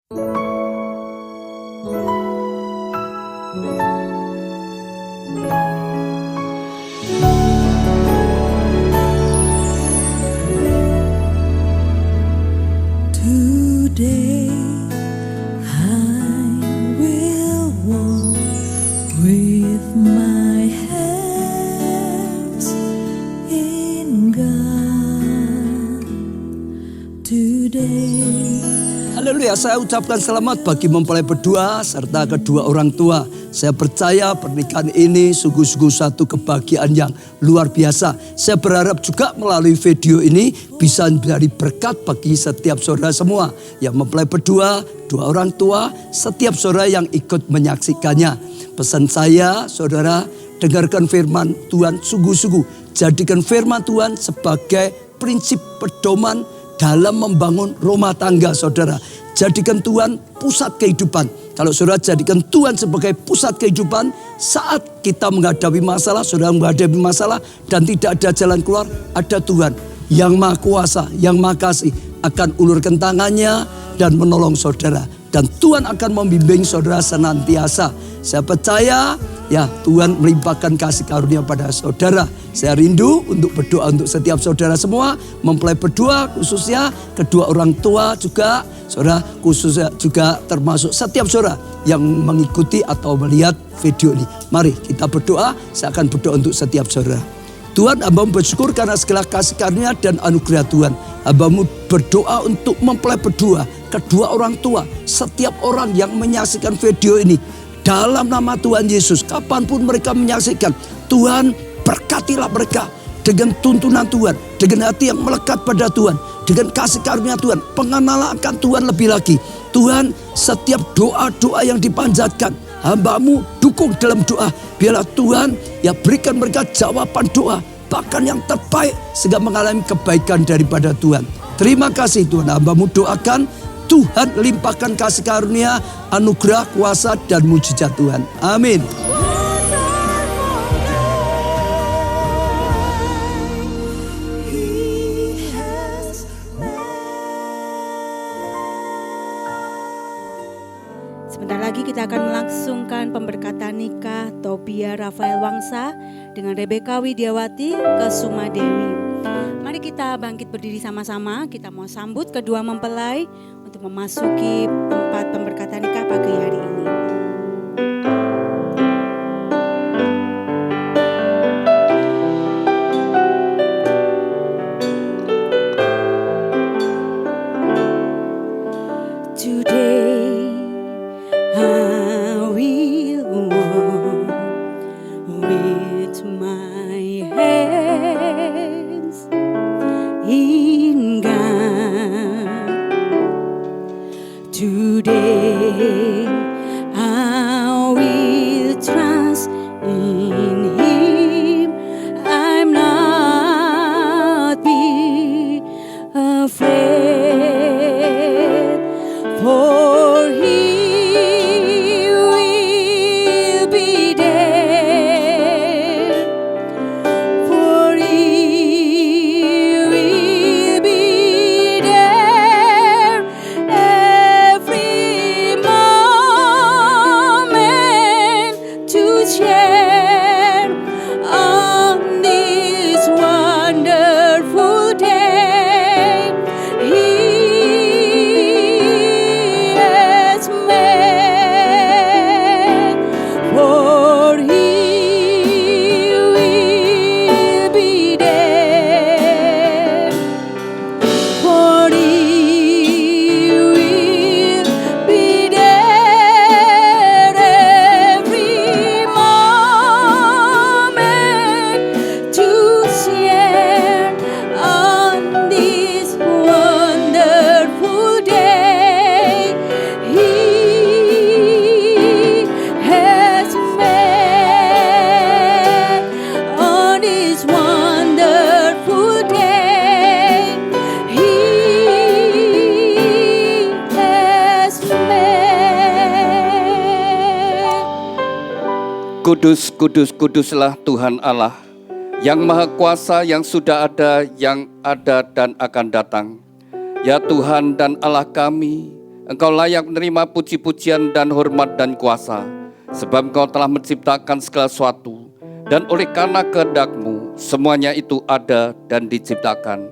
Today I will walk with my hands in God. Today. Haleluya, saya ucapkan selamat bagi mempelai berdua serta kedua orang tua. Saya percaya pernikahan ini sungguh-sungguh satu kebahagiaan yang luar biasa. Saya berharap juga melalui video ini bisa menjadi berkat bagi setiap saudara semua yang mempelai berdua, dua orang tua, setiap saudara yang ikut menyaksikannya. Pesan saya, saudara, dengarkan firman Tuhan sungguh-sungguh. Jadikan firman Tuhan sebagai prinsip pedoman dalam membangun rumah tangga saudara. Jadikan Tuhan pusat kehidupan. Kalau saudara jadikan Tuhan sebagai pusat kehidupan, saat kita menghadapi masalah, saudara menghadapi masalah dan tidak ada jalan keluar, ada Tuhan yang Maha Kuasa, yang Maha Kasih akan ulurkan tangannya dan menolong saudara. Dan Tuhan akan membimbing saudara senantiasa. Saya percaya ya Tuhan melimpahkan kasih karunia pada saudara. Saya rindu untuk berdoa untuk setiap saudara semua. Mempelai berdua khususnya, kedua orang tua juga. Saudara khususnya juga termasuk setiap saudara yang mengikuti atau melihat video ini. Mari kita berdoa, saya akan berdoa untuk setiap saudara. Tuhan, hamba-Mu bersyukur karena segala kasih karunia dan anugerah Tuhan. Hamba-Mu berdoa untuk mempelai berdua, kedua orang tua, setiap orang yang menyaksikan video ini. Dalam nama Tuhan Yesus, kapanpun mereka menyaksikan, Tuhan berkatilah mereka dengan tuntunan Tuhan, dengan hati yang melekat pada Tuhan, dengan kasih karunia Tuhan, pengenalan akan Tuhan lebih lagi. Tuhan, setiap doa-doa yang dipanjatkan, hamba-Mu dukung dalam doa. Biarlah Tuhan ya berikan mereka jawaban doa, bahkan yang terbaik sehingga mengalami kebaikan daripada Tuhan. Terima kasih Tuhan, hamba-Mu doakan Tuhan limpahkan kasih karunia, anugerah, kuasa dan mujizat Tuhan. Amin. Sebentar lagi kita akan melangsungkan pemberkatan nikah Tobia Rafael Wangsa dengan Rebeka Widiawati Kesumadewi. Mari kita bangkit berdiri sama-sama, kita mau sambut kedua mempelai untuk memasuki tempat pemberkatan nikah pagi hari ini. Kudus, kudus, kuduslah Tuhan Allah, yang Maha Kuasa, yang sudah ada, yang ada dan akan datang. Ya Tuhan dan Allah kami, Engkau layak menerima puji-pujian dan hormat dan kuasa, sebab Engkau telah menciptakan segala sesuatu, dan oleh karena kehendak-Mu, semuanya itu ada dan diciptakan.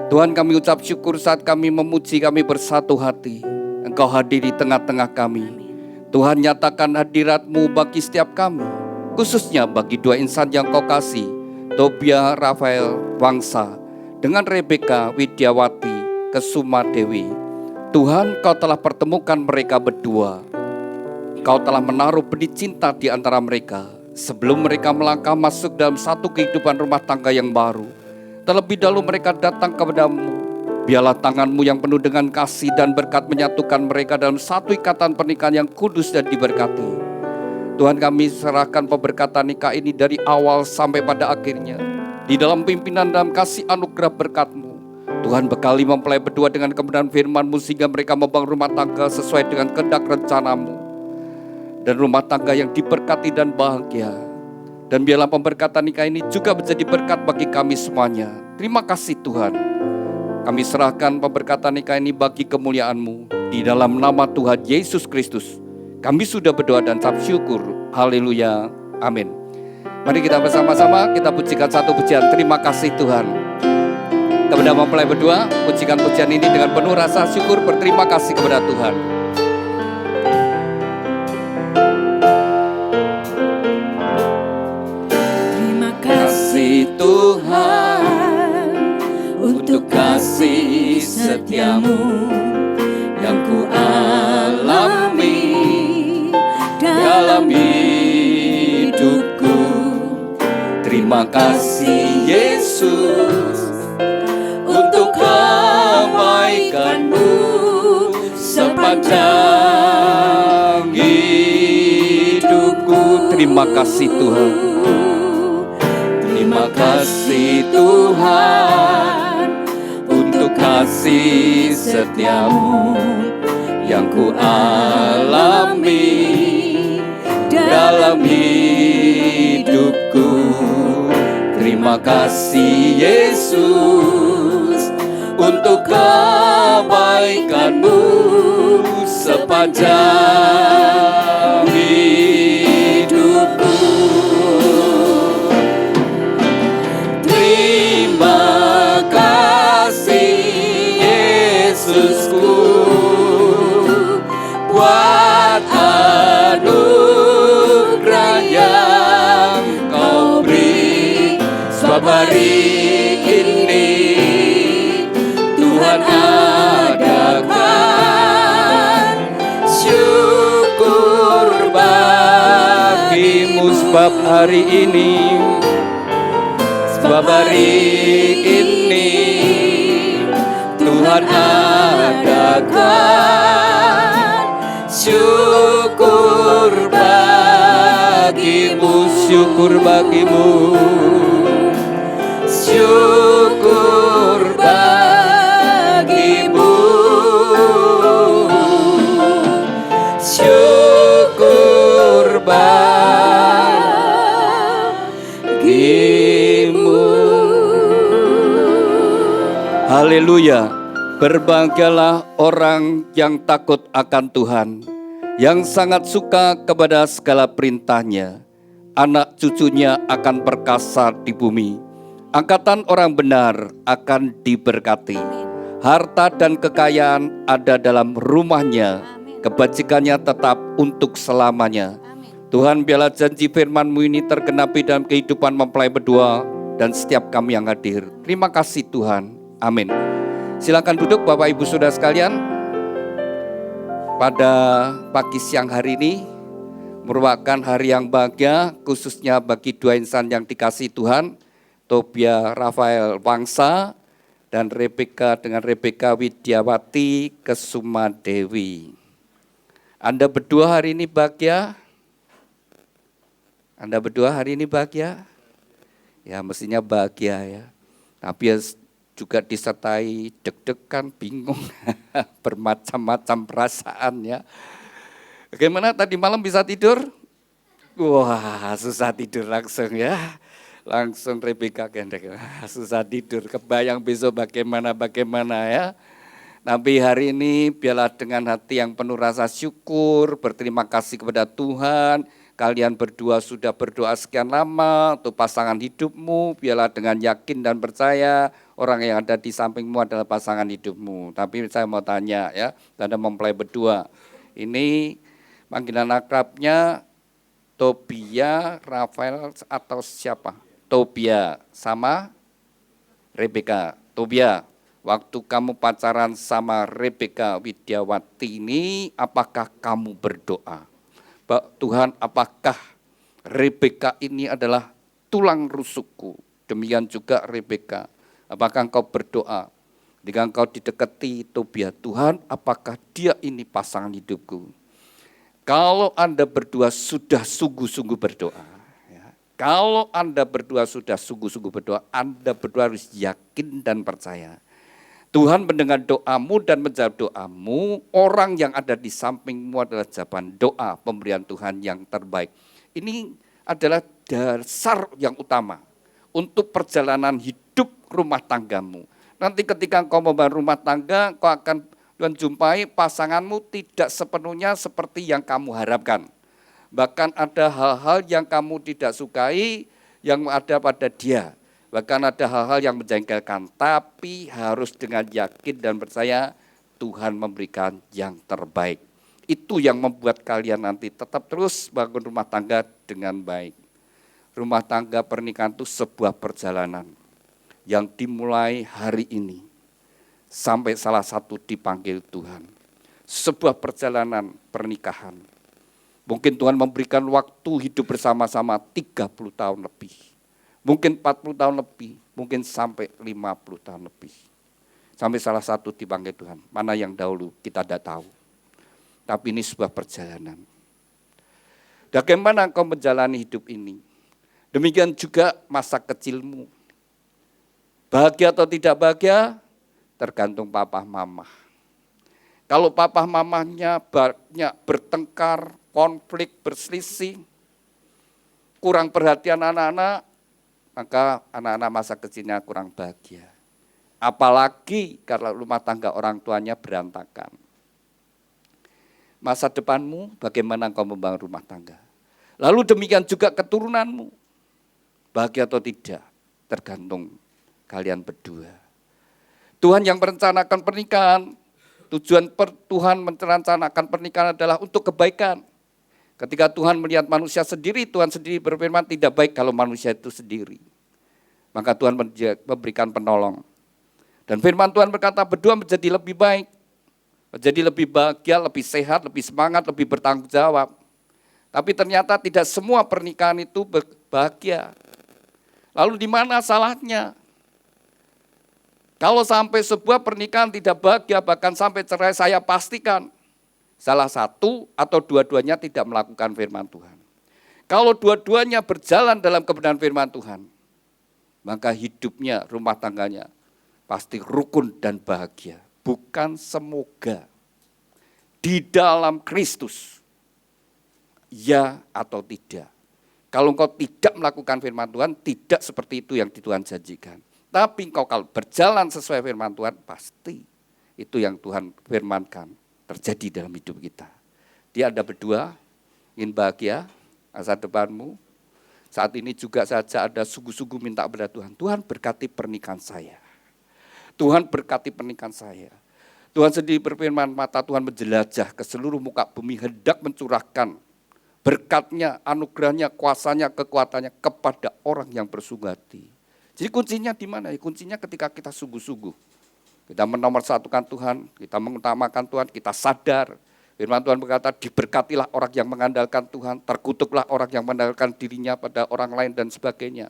Tuhan, kami ucap syukur saat kami memuji, kami bersatu hati. Engkau hadir di tengah-tengah kami. Tuhan, nyatakan hadirat-Mu bagi setiap kami, khususnya bagi dua insan yang Kau kasih, Tobia Rafael Wangsa dengan Rebeka Widiawati Kesuma Dewi. Tuhan, Kau telah pertemukan mereka berdua. Kau telah menaruh benih cinta di antara mereka sebelum mereka melangkah masuk dalam satu kehidupan rumah tangga yang baru. Terlebih dahulu mereka datang kepada-Mu. Biarlah tangan-Mu yang penuh dengan kasih dan berkat menyatukan mereka dalam satu ikatan pernikahan yang kudus dan diberkati. Tuhan, kami serahkan pemberkatan nikah ini dari awal sampai pada akhirnya di dalam pimpinan dalam kasih anugerah berkat-Mu. Tuhan, bekali mempelai berdua dengan kebenaran firman-Mu sehingga mereka membangun rumah tangga sesuai dengan kehendak rencana-Mu, dan rumah tangga yang diberkati dan bahagia. Dan biarlah pemberkatan nikah ini juga menjadi berkat bagi kami semuanya. Terima kasih Tuhan. Kami serahkan pemberkatan nikah ini bagi kemuliaan-Mu. Di dalam nama Tuhan Yesus Kristus kami sudah berdoa dan ucap syukur. Haleluya. Amin. Mari kita bersama-sama kita pujikan satu pujian. Terima kasih Tuhan. Kepada mempelai berdua, pujikan pujian ini dengan penuh rasa syukur, berterima kasih kepada Tuhan. Terima kasih Tuhan untuk kasih setia-Mu yang ku alami dalam hidupku. Terima kasih Yesus untuk kebaikan-Mu sepanjang hidupku. Terima kasih Tuhan. Terima kasih Tuhan untuk kasih setia-Mu yang ku alami dalam hidupku. Terima kasih Yesus untuk kebaikan-Mu sepanjang hidupku. Terima kasih Yesusku buat anugerah yang Kau beri. Sebab hari ini Tuhan adakan syukur bagimu. Sebab hari ini, Sebab hari ini Tuhan adakan syukur bagimu. syukur bagimu. Syukur bagimu. Syukur bagimu. Haleluya. Berbahagialah orang yang takut akan Tuhan, yang sangat suka kepada segala perintah-Nya. Anak cucunya akan perkasa di bumi. Angkatan orang benar akan diberkati. Harta dan kekayaan ada dalam rumahnya. Kebajikannya tetap untuk selamanya. Tuhan, biarlah janji firman-Mu ini tergenapi dalam kehidupan mempelai berdua dan setiap kami yang hadir. Terima kasih Tuhan. Amin. Silakan duduk Bapak Ibu Saudara sekalian. Pada pagi siang hari ini merupakan hari yang bahagia, khususnya bagi dua insan yang dikasihi Tuhan, Tobia Rafael Wangsa dan Rebeka Widiawati Kesuma Dewi. Anda berdua hari ini bahagia? Anda berdua hari ini bahagia? Ya, mestinya bahagia ya. Tapi juga disertai deg-degan, bingung, bermacam-macam perasaan ya. Bagaimana tadi malam bisa tidur? Wah, susah tidur langsung ya. Langsung Rebeka gendek, susah tidur. Kebayang besok bagaimana ya. Tapi hari ini biarlah dengan hati yang penuh rasa syukur, berterima kasih kepada Tuhan. Kalian berdua sudah berdoa sekian lama untuk pasangan hidupmu, biarlah dengan yakin dan percaya orang yang ada di sampingmu adalah pasangan hidupmu. Tapi saya mau tanya ya, Anda mempelai berdua. Ini panggilan akrabnya Tobia, Rafael atau siapa? Tobia sama Rebeka. Tobia, waktu kamu pacaran sama Rebeka Widiawati ini, apakah kamu berdoa? Tuhan, apakah Rebeka ini adalah tulang rusukku? Demikian juga Rebeka. Apakah engkau berdoa? Ketika engkau didekati Tobia, Tuhan, apakah dia ini pasangan hidupku? Kalau Anda berdua sudah sungguh-sungguh berdoa, ya, kalau Anda berdua sudah sungguh-sungguh berdoa, Anda berdua harus yakin dan percaya. Tuhan mendengar doamu dan menjawab doamu, orang yang ada di sampingmu adalah jawaban doa pemberian Tuhan yang terbaik. Ini adalah dasar yang utama untuk perjalanan hidup rumah tanggamu. Nanti ketika engkau membangun rumah tangga, engkau akan menjumpai pasanganmu tidak sepenuhnya seperti yang kamu harapkan. Bahkan ada hal-hal yang kamu tidak sukai yang ada pada dia. Bahkan ada hal-hal yang menjengkelkan, tapi harus dengan yakin dan percaya Tuhan memberikan yang terbaik. Itu yang membuat kalian nanti tetap terus bangun rumah tangga dengan baik. Rumah tangga pernikahan itu sebuah perjalanan yang dimulai hari ini sampai salah satu dipanggil Tuhan. Sebuah perjalanan pernikahan. Mungkin Tuhan memberikan waktu hidup bersama-sama 30 tahun lebih. Mungkin 40 tahun lebih, mungkin sampai 50 tahun lebih. Sampai salah satu dipanggil Tuhan. Mana yang dahulu kita tidak tahu. Tapi ini sebuah perjalanan. Bagaimana engkau menjalani hidup ini? Demikian juga masa kecilmu. Bahagia atau tidak bahagia, tergantung papa mama. Kalau papa mamanya banyak bertengkar, konflik, berselisih, kurang perhatian anak-anak, maka anak-anak masa kecilnya kurang bahagia. Apalagi kalau rumah tangga orang tuanya berantakan. Masa depanmu, bagaimana engkau membangun rumah tangga? Lalu demikian juga keturunanmu. Bahagia atau tidak, tergantung kalian berdua. Tuhan yang merencanakan pernikahan, tujuan Tuhan merencanakan pernikahan adalah untuk kebaikan. Ketika Tuhan melihat manusia sendiri, Tuhan sendiri berfirman tidak baik kalau manusia itu sendiri. Maka Tuhan memberikan penolong. Dan firman Tuhan berkata berdua menjadi lebih baik. Menjadi lebih bahagia, lebih sehat, lebih semangat, lebih bertanggung jawab. Tapi ternyata tidak semua pernikahan itu bahagia. Lalu di mana salahnya? Kalau sampai sebuah pernikahan tidak bahagia, bahkan sampai cerai, saya pastikan salah satu atau dua-duanya tidak melakukan firman Tuhan. Kalau dua-duanya berjalan dalam kebenaran firman Tuhan, maka hidupnya, rumah tangganya pasti rukun dan bahagia. Bukan semoga. Di dalam Kristus, ya atau tidak. Kalau engkau tidak melakukan firman Tuhan, tidak seperti itu yang Tuhan janjikan. Tapi engkau kalau berjalan sesuai firman Tuhan, pasti itu yang Tuhan firmankan terjadi dalam hidup kita. Dia ada berdua, ingin bahagia, masa depanmu. Saat ini juga saja ada sungguh-sungguh minta kepada Tuhan. Tuhan berkati pernikahan saya. Tuhan berkati pernikahan saya. Tuhan sendiri berfirman, mata Tuhan menjelajah ke seluruh muka bumi, hendak mencurahkan berkatnya, anugerahnya, kuasanya, kekuatannya kepada orang yang bersungguh hati. Jadi kuncinya di mana? Kuncinya ketika kita sungguh-sungguh. Kita menomorsatukan Tuhan, kita mengutamakan Tuhan, kita sadar. Firman Tuhan berkata, diberkatilah orang yang mengandalkan Tuhan, terkutuklah orang yang mengandalkan dirinya pada orang lain dan sebagainya.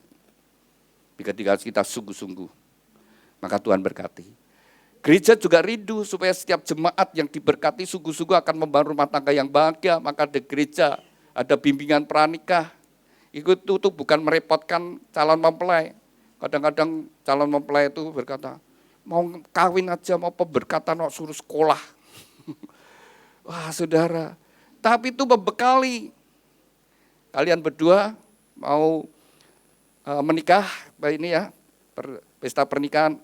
Ketika kita sungguh-sungguh, maka Tuhan berkati. Gereja juga rindu supaya setiap jemaat yang diberkati sungguh-sungguh akan membangun rumah tangga yang bahagia. Maka di gereja ada bimbingan pranikah. Itu tuh bukan merepotkan calon mempelai. Kadang-kadang calon mempelai itu berkata, mau kawin aja, mau pemberkatan, mau suruh sekolah. Wah saudara, tapi itu membekali. Kalian berdua mau menikah, ini ya, pesta pernikahan.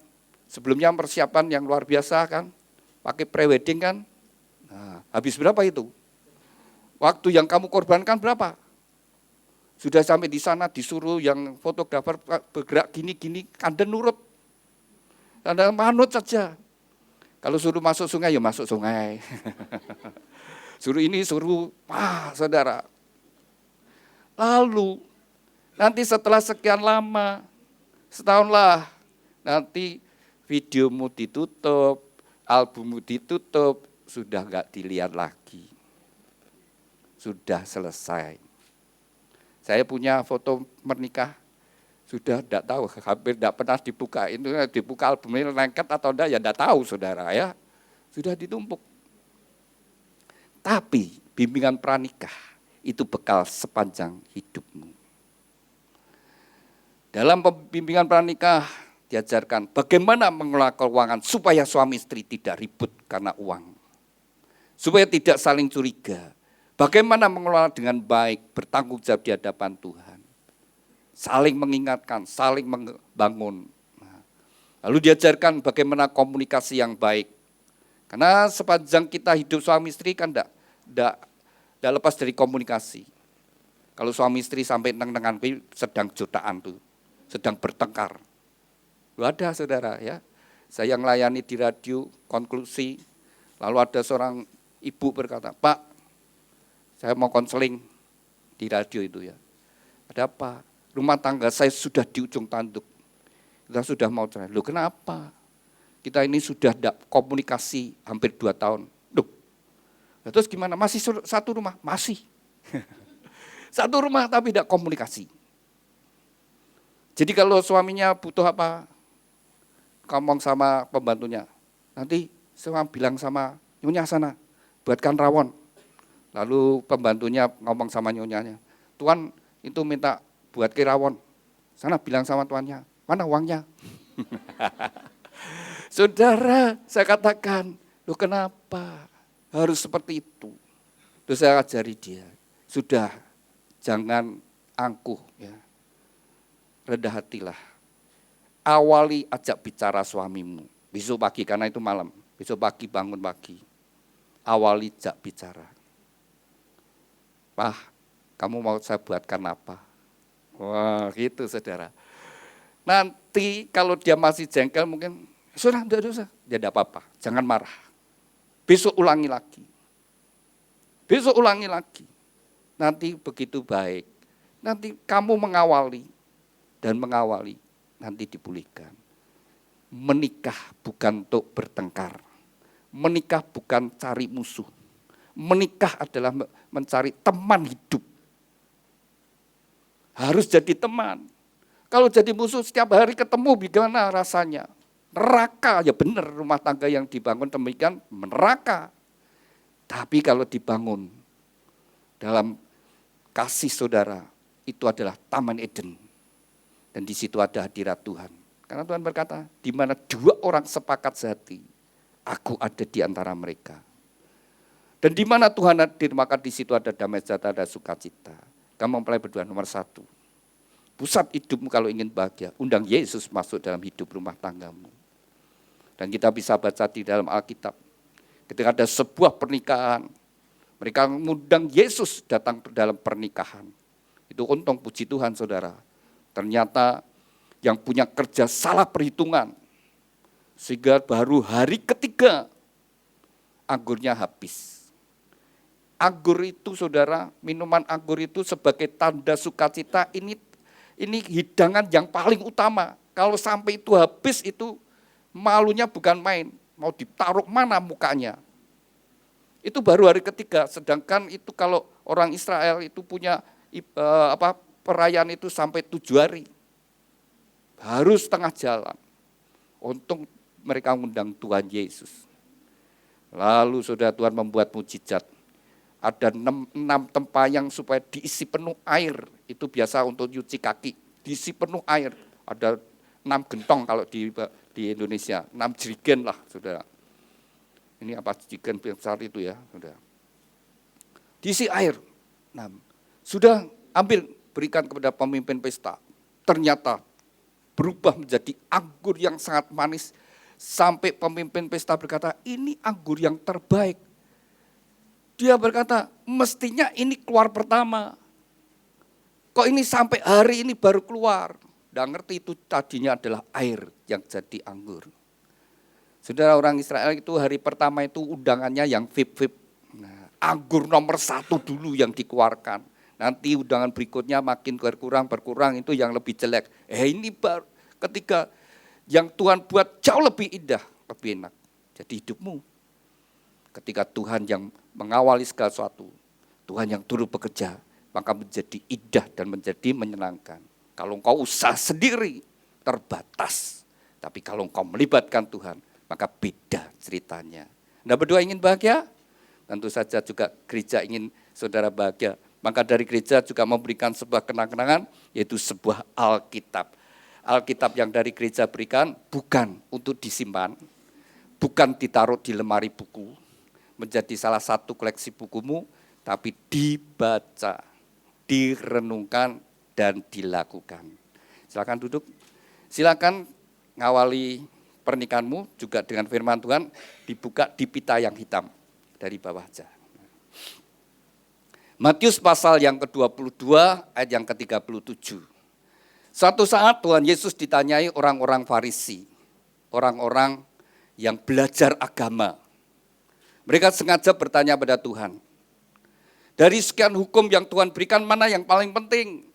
Sebelumnya persiapan yang luar biasa kan. pakai prewedding kan. Nah, habis berapa itu? Waktu yang kamu korbankan berapa? Sudah sampai di sana disuruh yang fotografer bergerak gini-gini, Anda nurut. Anda manut saja. Kalau suruh masuk sungai, ya masuk sungai. Suruh ini, suruh, saudara. Lalu, nanti setelah sekian lama, setahun lah, nanti videomu ditutup, albummu ditutup, sudah enggak dilihat lagi. Sudah selesai. Saya punya foto menikah, sudah tidak tahu, hampir tidak pernah dibuka. Itu dibuka albumnya lengket atau enggak, ya tidak tahu saudara ya. Sudah ditumpuk. Tapi bimbingan pranikah itu bekal sepanjang hidupmu. Dalam bimbingan pranikah diajarkan bagaimana mengelola keuangan supaya suami istri tidak ribut karena uang. Supaya tidak saling curiga. Bagaimana mengelola dengan baik, bertanggung jawab di hadapan Tuhan. Saling mengingatkan, saling membangun. Lalu diajarkan bagaimana komunikasi yang baik. Karena sepanjang kita hidup suami istri kan tidak lepas dari komunikasi. Kalau suami istri sampai neng-nengan sedang jutaan tuh, sedang bertengkar. Lu ada saudara ya, saya melayani di radio konklusi, lalu ada seorang ibu berkata, Pak, saya mau konseling di radio itu ya. Ada apa? Rumah tangga saya sudah di ujung tanduk. Kita sudah mau cerai. Loh kenapa? Kita ini sudah tidak komunikasi hampir 2 tahun. Loh, terus gimana? Masih satu rumah? Masih. Satu rumah tapi tidak komunikasi. Jadi kalau suaminya butuh apa, ngomong sama pembantunya. Nanti saya bilang sama nyonya sana, buatkan rawon. Lalu pembantunya ngomong sama nyonyanya, Tuan itu minta buat rawon. Sana bilang sama tuannya, mana uangnya? Saudara, saya katakan, loh kenapa harus seperti itu? Terus saya ajari dia, sudah jangan angkuh ya. Rendah hatilah. Awali ajak bicara suamimu. Besok pagi karena itu malam. Besok pagi bangun pagi. Awali ajak bicara. Pak, kamu mau saya buatkan apa? Wah, gitu saudara. Nanti kalau dia masih jengkel mungkin, sudah, tidak usah. Ya tidak apa-apa, jangan marah. Besok ulangi lagi. Besok ulangi lagi. Nanti begitu baik. Nanti kamu mengawali dan mengawali, nanti dipulihkan. Menikah bukan untuk bertengkar. Menikah bukan cari musuh. Menikah adalah mencari teman hidup. Harus jadi teman. Kalau jadi musuh setiap hari ketemu bagaimana rasanya? Neraka, ya benar rumah tangga yang dibangun demikian neraka. Tapi kalau dibangun dalam kasih saudara, itu adalah Taman Eden. Dan di situ ada hadirat Tuhan. Karena Tuhan berkata, di mana 2 orang sepakat sehati, aku ada di antara mereka. Dan di mana Tuhan hadir, maka di situ ada damai sejahtera, ada sukacita. Kamu mempelai berdua nomor 1. Pusat hidupmu kalau ingin bahagia, undang Yesus masuk dalam hidup rumah tanggamu. Dan kita bisa baca di dalam Alkitab. Ketika ada sebuah pernikahan, mereka mengundang Yesus datang ke dalam pernikahan. Itu untung puji Tuhan saudara. Ternyata yang punya kerja salah perhitungan. Sehingga baru hari ketiga anggurnya habis. Anggur itu saudara, minuman anggur itu sebagai tanda sukacita ini hidangan yang paling utama. Kalau sampai itu habis itu malunya bukan main, mau ditaruh mana mukanya. Itu baru hari ketiga, sedangkan itu kalau orang Israel itu punya perayaan itu sampai 7 hari. Harus setengah jalan. Untung mereka mengundang Tuhan Yesus. Lalu saudara Tuhan membuat mujizat. Ada 6 tempayang supaya diisi penuh air. Itu biasa untuk cuci kaki. Diisi penuh air. Ada 6 gentong kalau di Indonesia. 6 jerigen lah saudara. Ini apa jerigen besar itu ya saudara. Diisi air. 6. Sudah ambil berikan kepada pemimpin pesta. Ternyata berubah menjadi anggur yang sangat manis. Sampai pemimpin pesta berkata, ini anggur yang terbaik. Dia berkata, mestinya ini keluar pertama. Kok ini sampai hari ini baru keluar? Nggak ngerti itu tadinya adalah air yang jadi anggur. Saudara, orang Israel itu hari pertama itu undangannya yang VIP. Nah, anggur nomor 1 dulu yang dikeluarkan. Nanti undangan berikutnya makin berkurang itu yang lebih jelek. Ini baru ketika yang Tuhan buat jauh lebih indah, lebih enak. Jadi hidupmu ketika Tuhan yang mengawali segala sesuatu, Tuhan yang turut bekerja, maka menjadi indah dan menjadi menyenangkan. Kalau engkau usaha sendiri, terbatas. Tapi kalau engkau melibatkan Tuhan, maka beda ceritanya. Anda berdua ingin bahagia? Tentu saja juga gereja ingin saudara bahagia. Maka dari gereja juga memberikan sebuah kenang-kenangan, yaitu sebuah Alkitab. Alkitab yang dari gereja berikan bukan untuk disimpan, bukan ditaruh di lemari buku, menjadi salah satu koleksi bukumu, tapi dibaca, direnungkan, dan dilakukan. Silakan duduk, silakan ngawali pernikahanmu juga dengan firman Tuhan, dibuka di pita yang hitam dari bawah aja. Matius pasal yang ke-22 ayat yang ke-37. Suatu saat Tuhan Yesus ditanyai orang-orang Farisi, orang-orang yang belajar agama. Mereka sengaja bertanya pada Tuhan, dari sekian hukum yang Tuhan berikan, mana yang paling penting?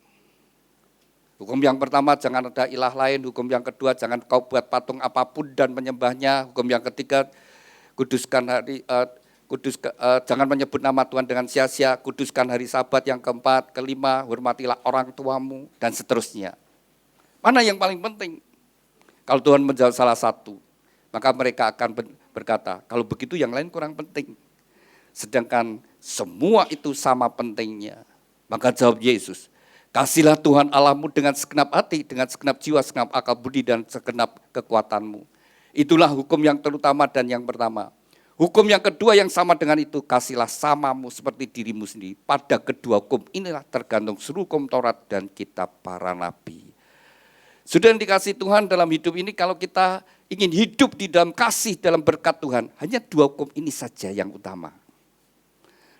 Hukum yang pertama, jangan ada ilah lain. Hukum yang kedua, jangan kau buat patung apapun dan menyembahnya. Hukum yang ketiga, jangan menyebut nama Tuhan dengan sia-sia. Kuduskan hari Sabat. Yang keempat, kelima, hormatilah orang tuamu, dan seterusnya. Mana yang paling penting? Kalau Tuhan menjawab salah satu, maka mereka akan berkata, kalau begitu yang lain kurang penting. Sedangkan semua itu sama pentingnya. Maka jawab Yesus, kasihlah Tuhan Allahmu dengan segenap hati, dengan segenap jiwa, segenap akal budi, dan segenap kekuatanmu. Itulah hukum yang terutama dan yang pertama. Hukum yang kedua yang sama dengan itu, kasihlah samamu seperti dirimu sendiri. Pada kedua hukum inilah tergantung seluruh hukum Taurat dan kitab para nabi. Sudah yang dikasih Tuhan dalam hidup ini, kalau kita ingin hidup di dalam kasih, dalam berkat Tuhan, hanya dua hukum ini saja yang utama.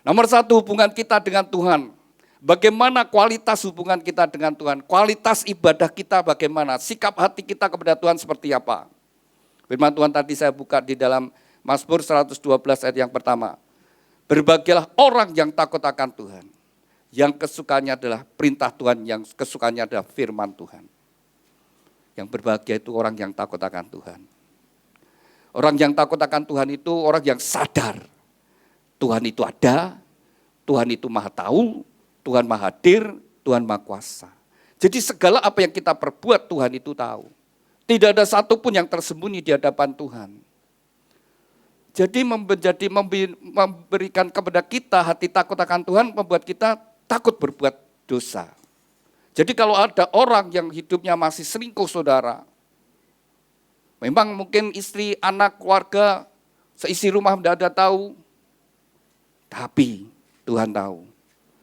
Nomor satu, hubungan kita dengan Tuhan. Bagaimana kualitas hubungan kita dengan Tuhan? Kualitas ibadah kita bagaimana? Sikap hati kita kepada Tuhan seperti apa? Firman Tuhan tadi saya buka di dalam Mazmur 112 ayat yang pertama. Berbahagialah orang yang takut akan Tuhan. Yang kesukaannya adalah perintah Tuhan, yang kesukaannya adalah firman Tuhan. Yang berbahagia itu orang yang takut akan Tuhan. Orang yang takut akan Tuhan itu orang yang sadar. Tuhan itu ada, Tuhan itu maha tahu, Tuhan maha hadir, Tuhan maha kuasa. Jadi segala apa yang kita perbuat Tuhan itu tahu. Tidak ada satupun yang tersembunyi di hadapan Tuhan. Jadi memberikan kepada kita hati takut akan Tuhan, membuat kita takut berbuat dosa. Jadi kalau ada orang yang hidupnya masih selingkuh saudara, memang mungkin istri, anak, keluarga, seisi rumah tidak ada tahu, tapi Tuhan tahu.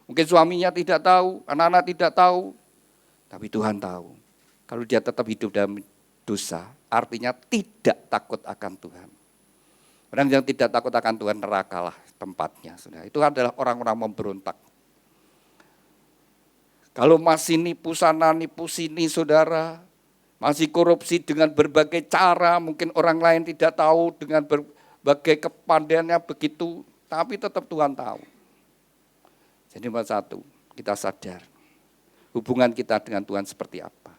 Mungkin suaminya tidak tahu, anak-anak tidak tahu, tapi Tuhan tahu. Kalau dia tetap hidup dalam dosa, artinya tidak takut akan Tuhan. Orang yang tidak takut akan Tuhan, nerakalah tempatnya. Itu adalah orang-orang memberontak. Kalau masih nipu sana, nipu sini saudara, masih korupsi dengan berbagai cara, mungkin orang lain tidak tahu dengan berbagai kepandaiannya begitu, tapi tetap Tuhan tahu. Jadi nomor satu, kita sadar hubungan kita dengan Tuhan seperti apa.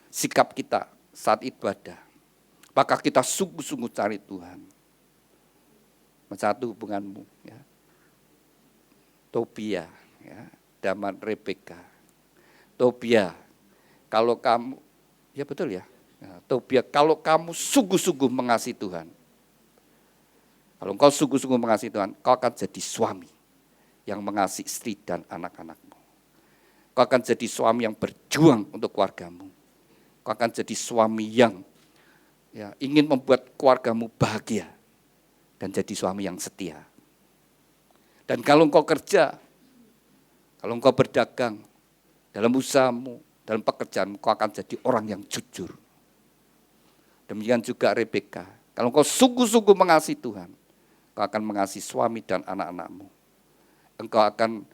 Sikap kita saat ibadah, apakah kita sungguh-sungguh cari Tuhan. Nomor satu, hubunganmu. Ya. Tobia, ya. Daman Rebeka. Tobia, kalau kamu, ya betul ya. Tobia, kalau kamu sungguh-sungguh mengasihi Tuhan. Kalau engkau sungguh-sungguh mengasihi Tuhan, kau akan jadi suami yang mengasihi istri dan anak-anakmu. Kau akan jadi suami yang berjuang untuk keluargamu. Kau akan jadi suami yang ingin membuat keluargamu bahagia. Dan jadi suami yang setia. Dan kalau engkau kerja, kalau engkau berdagang, dalam usahamu, dalam pekerjaanmu, kau akan jadi orang yang jujur. Demikian juga Rebeka. Kalau engkau sungguh-sungguh mengasihi Tuhan, engkau akan mengasihi suami dan anak-anakmu. Engkau akan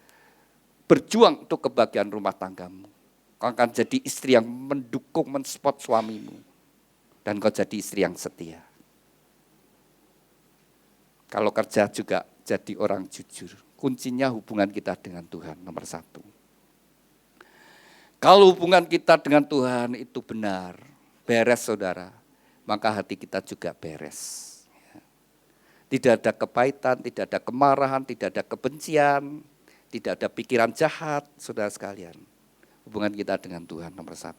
berjuang untuk kebahagiaan rumah tanggamu. Engkau akan jadi istri yang mendukung, mensupport suamimu. Dan engkau jadi istri yang setia. Kalau kerja juga jadi orang jujur. Kuncinya hubungan kita dengan Tuhan, nomor 1. Kalau hubungan kita dengan Tuhan itu benar, beres saudara, maka hati kita juga beres. Tidak ada kepahitan, tidak ada kemarahan, tidak ada kebencian, tidak ada pikiran jahat, saudara sekalian. Hubungan kita dengan Tuhan nomor 1.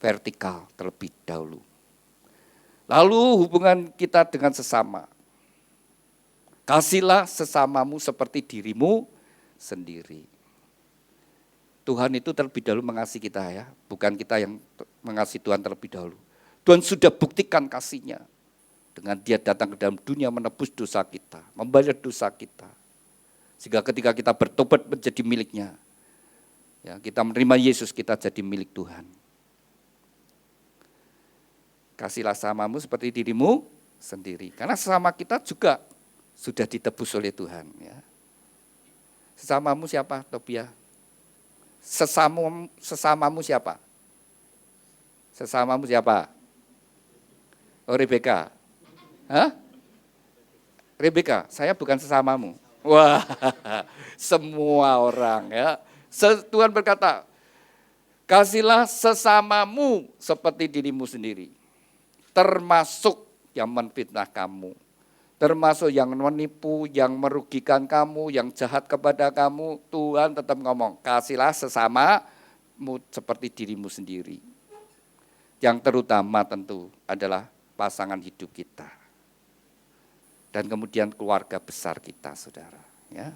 Vertikal terlebih dahulu. Lalu hubungan kita dengan sesama. Kasihlah sesamamu seperti dirimu sendiri. Tuhan itu terlebih dahulu mengasihi kita ya, bukan kita yang mengasihi Tuhan terlebih dahulu. Tuhan sudah buktikan kasih-Nya dengan Dia datang ke dalam dunia menebus dosa kita, membayar dosa kita. Sehingga ketika kita bertobat menjadi milik-Nya, ya, kita menerima Yesus, kita jadi milik Tuhan. Kasihlah sesamamu seperti dirimu sendiri. Karena sesama kita juga sudah ditebus oleh Tuhan. Ya. Sesamamu siapa, Tobia? Sesamamu siapa? Sesamamu siapa? Oh, Rebeka. Hah? Rebeka, saya bukan sesamamu. Wah, semua orang ya. Tuhan berkata, kasihlah sesamamu seperti dirimu sendiri. Termasuk yang menfitnah kamu. Termasuk yang menipu, yang merugikan kamu, yang jahat kepada kamu. Tuhan tetap ngomong, kasihlah sesamamu seperti dirimu sendiri. Yang terutama tentu adalah pasangan hidup kita. Dan kemudian keluarga besar kita, saudara. Ya.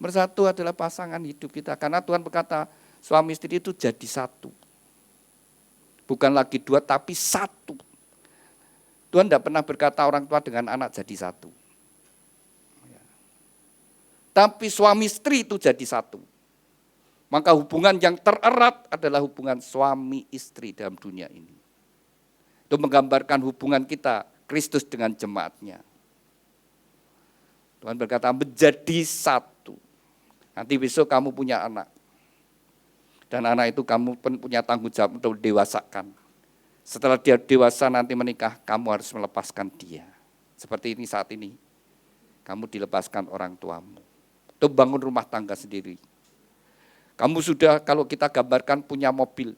Nomor 1 adalah pasangan hidup kita. Karena Tuhan berkata, suami istri itu jadi satu. Bukan lagi 2, tapi 1. Tuhan tidak pernah berkata orang tua dengan anak jadi satu. Ya. Tapi suami istri itu jadi satu. Maka hubungan yang tererat adalah hubungan suami istri dalam dunia ini. Itu menggambarkan hubungan kita, Kristus dengan jemaatnya. Tuhan berkata menjadi satu. Nanti besok kamu punya anak. Dan anak itu kamu pun punya tanggung jawab untuk dewasakan. Setelah dia dewasa nanti menikah, kamu harus melepaskan dia. Seperti ini saat ini, kamu dilepaskan orang tuamu. Untuk bangun rumah tangga sendiri. Kamu sudah, kalau kita gambarkan punya mobil,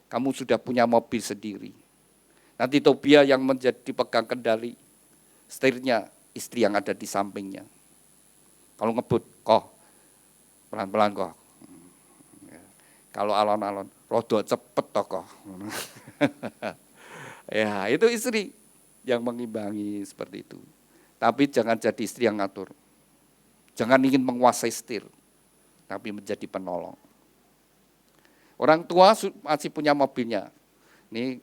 kamu sudah punya mobil sendiri. Nanti Tobia yang menjadi pegang kendali, setirnya istri yang ada di sampingnya. Kalau ngebut, kok, pelan-pelan kok. Kalau alon-alon, rodo cepet toh kok. Ya, itu istri yang mengimbangi seperti itu. Tapi jangan jadi istri yang ngatur. Jangan ingin menguasai setir, tapi menjadi penolong. Orang tua masih punya mobilnya. Ini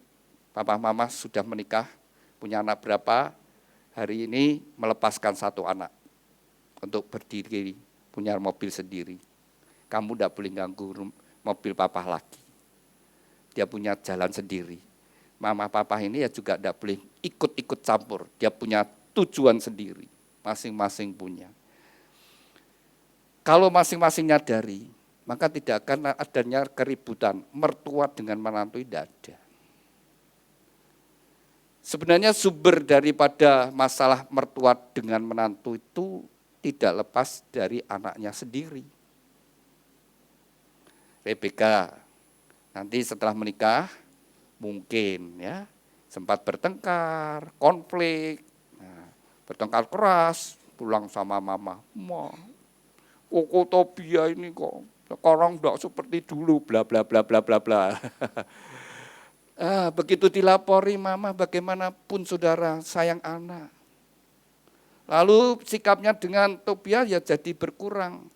papa mama sudah menikah, punya anak berapa, hari ini melepaskan 1 anak untuk berdiri, punya mobil sendiri. Kamu tidak boleh ganggu mobil papa lagi. Dia punya jalan sendiri. Mama papa ini ya juga tidak boleh ikut-ikut campur. Dia punya tujuan sendiri. Masing-masing punya. Kalau masing-masing nyadari, maka tidak akan adanya keributan. Mertua dengan menantu tidak ada. Sebenarnya sumber daripada masalah mertua dengan menantu itu tidak lepas dari anaknya sendiri. Rebeka nanti setelah menikah mungkin ya sempat bertengkar, konflik, bertengkar keras, pulang sama mama, kok Tobia ini kok sekarang enggak seperti dulu, bla bla bla bla bla bla. Begitu dilapori mama, bagaimanapun saudara sayang anak. Lalu sikapnya dengan Tobia ya jadi berkurang.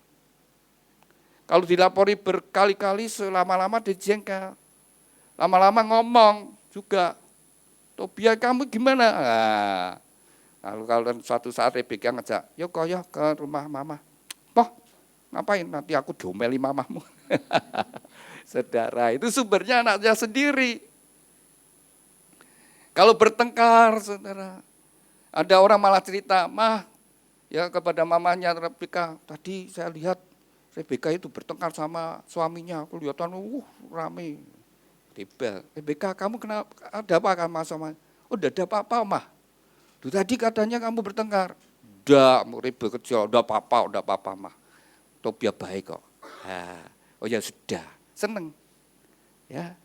Kalau dilapori berkali-kali, selama-lama dijengkel. Lama-lama ngomong juga, Tobia kamu gimana? Lalu kalau suatu saat Rebeka ngajak, yuk kok ya ke rumah mama. Ngapain? Nanti aku domeli mamamu. Saudara, itu sumbernya anaknya sendiri. Kalau bertengkar, saudara, ada orang malah cerita, mah, ya kepada mamanya Rebeka, tadi saya lihat Rebeka itu bertengkar sama suaminya, aku lihat rame. Rebeka, kamu kenapa, ada apa sama? Oh, tidak ada apa-apa, mah. Tadi katanya kamu bertengkar. Udah, Rebeka kecil, udah apa-apa, mah. Tobia baik kok. Oh ya sudah, seneng. Ya,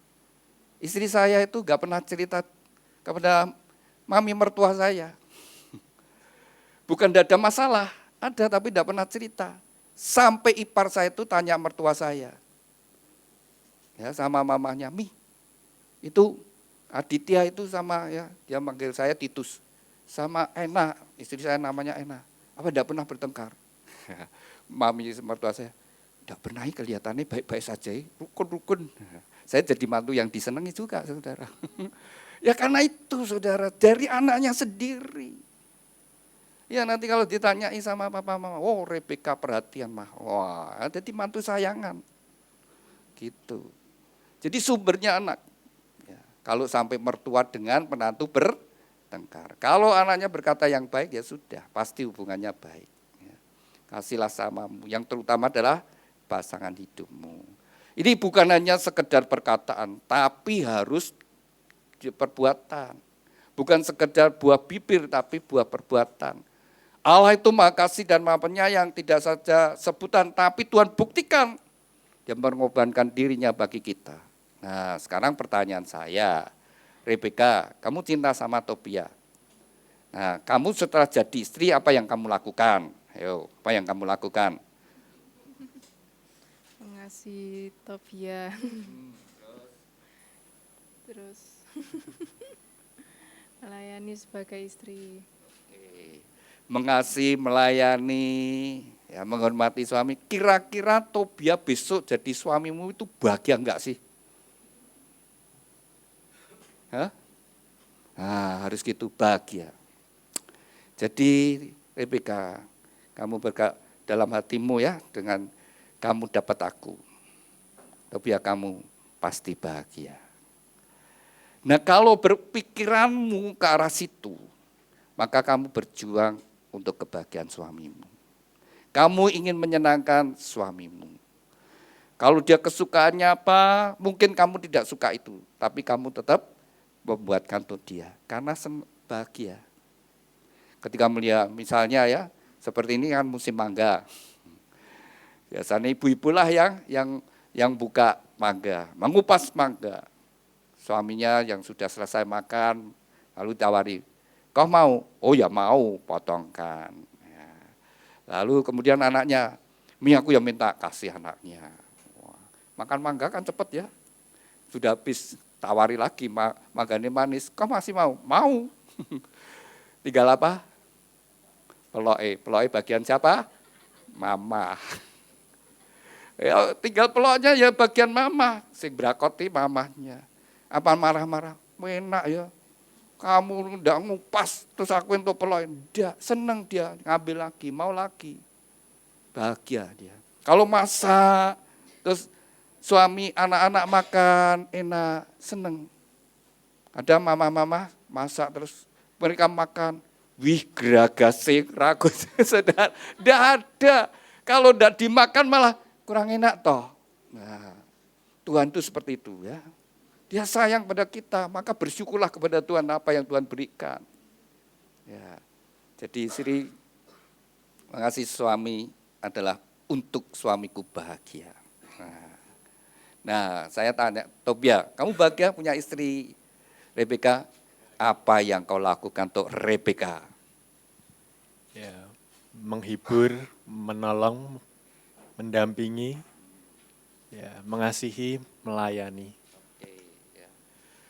istri saya itu gak pernah cerita kepada mami mertua saya. Bukan tidak ada masalah, ada tapi tidak pernah cerita. Sampai ipar saya itu tanya mertua saya. Ya, sama mamanya, Mi, itu Aditya itu sama, ya dia manggil saya Titus. Sama Ena, istri saya namanya Ena. Apa tidak pernah bertengkar? Mami mertua saya, tidak pernah, kelihatannya baik-baik saja, rukun-rukun. Saya jadi mantu yang disenangi juga, saudara. Ya karena itu, saudara, dari anaknya sendiri. Ya nanti kalau ditanyai sama papa mama, oh Rebeka perhatian mah, wah jadi mantu sayangan. Gitu. Jadi sumbernya anak. Ya, kalau sampai mertua dengan menantu bertengkar. Kalau anaknya berkata yang baik, ya sudah, pasti hubungannya baik. Ya. Kasihlah samamu, yang terutama adalah pasangan hidupmu. Ini bukan hanya sekedar perkataan, tapi harus perbuatan. Bukan sekedar buah bibir, tapi buah perbuatan. Allah itu Maha Kasih dan Maha Penyayang, tidak saja sebutan, tapi Tuhan buktikan. Dia mengorbankan dirinya bagi kita. Nah, sekarang pertanyaan saya, Rebeka, kamu cinta sama Tobia. Nah, kamu setelah jadi istri, apa yang kamu lakukan? Ayo, apa yang kamu lakukan? Mengasihi Tobia. Terus melayani sebagai istri. Mengasihi, melayani, ya, menghormati suami. Kira-kira Tobia besok jadi suamimu itu bahagia enggak sih? Hah? Nah, harus gitu, bahagia. Jadi Rebeka, kamu dalam hatimu ya, dengan kamu dapat aku. Tobia, kamu pasti bahagia. Nah, kalau berpikiranmu ke arah situ, maka kamu berjuang untuk kebahagiaan suamimu. Kamu ingin menyenangkan suamimu. Kalau dia kesukaannya apa, mungkin kamu tidak suka itu, tapi kamu tetap membuatkan untuk dia, karena bahagia. Ketika melihat misalnya ya, seperti ini kan musim mangga. Biasanya ibu-ibu lah yang buka mangga, mengupas mangga. Suaminya yang sudah selesai makan, lalu tawari, kau mau? Oh ya mau, potongkan. Ya. Lalu kemudian anaknya, Mi aku yang minta, kasih anaknya. Wah, makan mangga kan cepet ya. Sudah habis, tawari lagi, mangganya manis. Kau masih mau? Mau. Tinggal apa? Peloe bagian siapa? Mama. Ya, tinggal peloknya ya bagian mama. Sing brakoti mamahnya. Apa marah-marah? Enak ya. Kamu udah ngupas, terus aku untuk peloin. Dia seneng, dia ngambil lagi, mau lagi. Bahagia dia. Kalau masak, terus suami anak-anak makan, enak, seneng. Ada mama-mama masak, terus mereka makan. Wih, geragase, ragus, saudara. Tidak ada. Kalau tidak dimakan malah kurang enak toh. Nah, Tuhan itu seperti itu ya. Dia sayang pada kita, maka bersyukurlah kepada Tuhan apa yang Tuhan berikan. Ya, jadi istri mengasihi suami adalah untuk suamiku bahagia. Nah, saya tanya, Tobia, kamu bahagia punya istri Rebeka? Apa yang kau lakukan untuk Rebeka? Ya, menghibur, menolong, mendampingi, ya, mengasihi, melayani.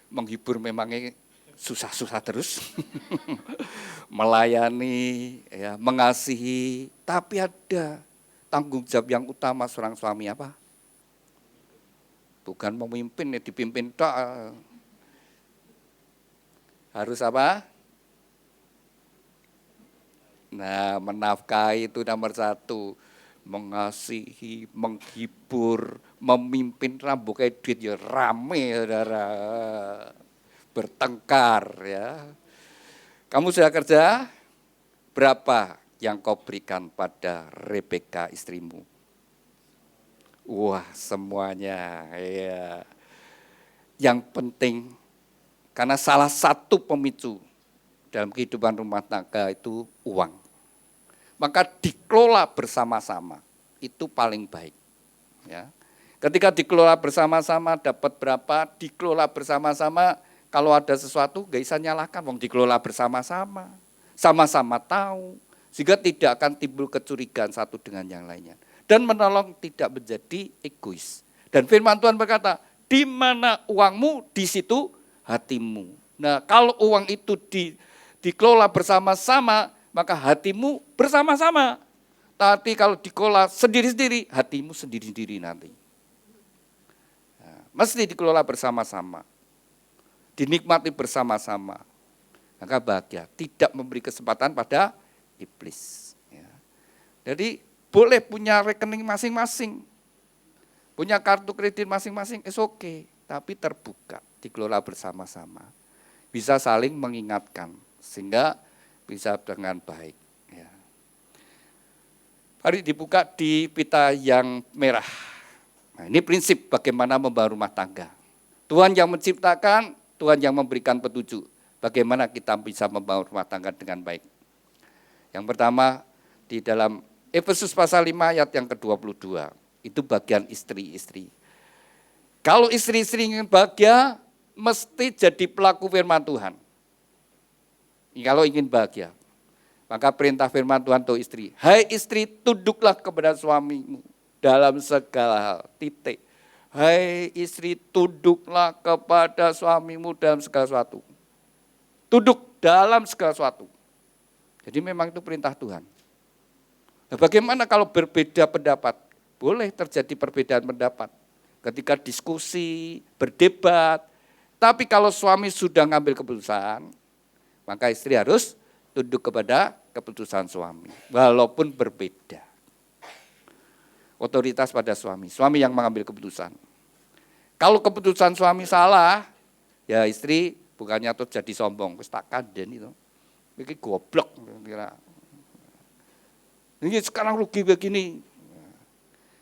Menghibur memangnya susah-susah terus. Melayani, ya, mengasihi, tapi ada tanggung jawab yang utama seorang suami apa? Bukan memimpin, ya, dipimpin tok. Harus apa? Nah, menafkahi itu nomor satu. Mengasihi, menghibur, memimpin, rambut kayak duit ya rame, saudara. bertengkar ya. Kamu sudah kerja, berapa yang kau berikan pada Rebeka istrimu? Wah, semuanya ya. Yang penting, karena salah satu pemicu dalam kehidupan rumah tangga itu uang. Maka dikelola bersama-sama, itu paling baik. Ya. Ketika dikelola bersama-sama, dapat berapa, dikelola bersama-sama, kalau ada sesuatu gak bisa nyalakan, wong dikelola bersama-sama, sama-sama tahu, sehingga tidak akan timbul kecurigaan satu dengan yang lainnya. Dan menolong tidak menjadi egois. Dan firman Tuhan berkata, di mana uangmu, di situ hatimu. Nah, kalau uang itu dikelola bersama-sama, maka hatimu bersama-sama. Tapi kalau dikelola sendiri-sendiri, hatimu sendiri-sendiri nanti. Nah, mesti dikelola bersama-sama. Dinikmati bersama-sama. Maka bahagia. Tidak memberi kesempatan pada iblis. Ya. Jadi boleh punya rekening masing-masing. Punya kartu kredit masing-masing, oke. Tapi terbuka, dikelola bersama-sama. Bisa saling mengingatkan, sehingga bisa dengan baik. Ya. Mari dibuka di pita yang merah. Nah, ini prinsip bagaimana membangun rumah tangga. Tuhan yang menciptakan, Tuhan yang memberikan petunjuk. Bagaimana kita bisa membangun rumah tangga dengan baik. Yang pertama, di dalam Efesus pasal 5 ayat yang ke-22. Itu bagian istri-istri. Kalau istri-istri ingin bahagia, mesti jadi pelaku firman Tuhan. Kalau ingin bahagia, maka perintah firman Tuhan untuk istri. Hai istri, tunduklah kepada suamimu dalam segala hal. Titik. Hai istri, tunduklah kepada suamimu dalam segala sesuatu. Tunduk dalam segala sesuatu. Jadi memang itu perintah Tuhan. Nah, bagaimana kalau berbeda pendapat? Boleh terjadi perbedaan pendapat. Ketika diskusi, berdebat. Tapi kalau suami sudah ngambil keputusan, maka istri harus tunduk kepada keputusan suami. Walaupun berbeda. Otoritas pada suami. Suami yang mengambil keputusan. Kalau keputusan suami salah, ya istri bukannya tuh jadi sombong. Wis tak kandhen itu. Iki goblok. Ini sekarang rugi begini.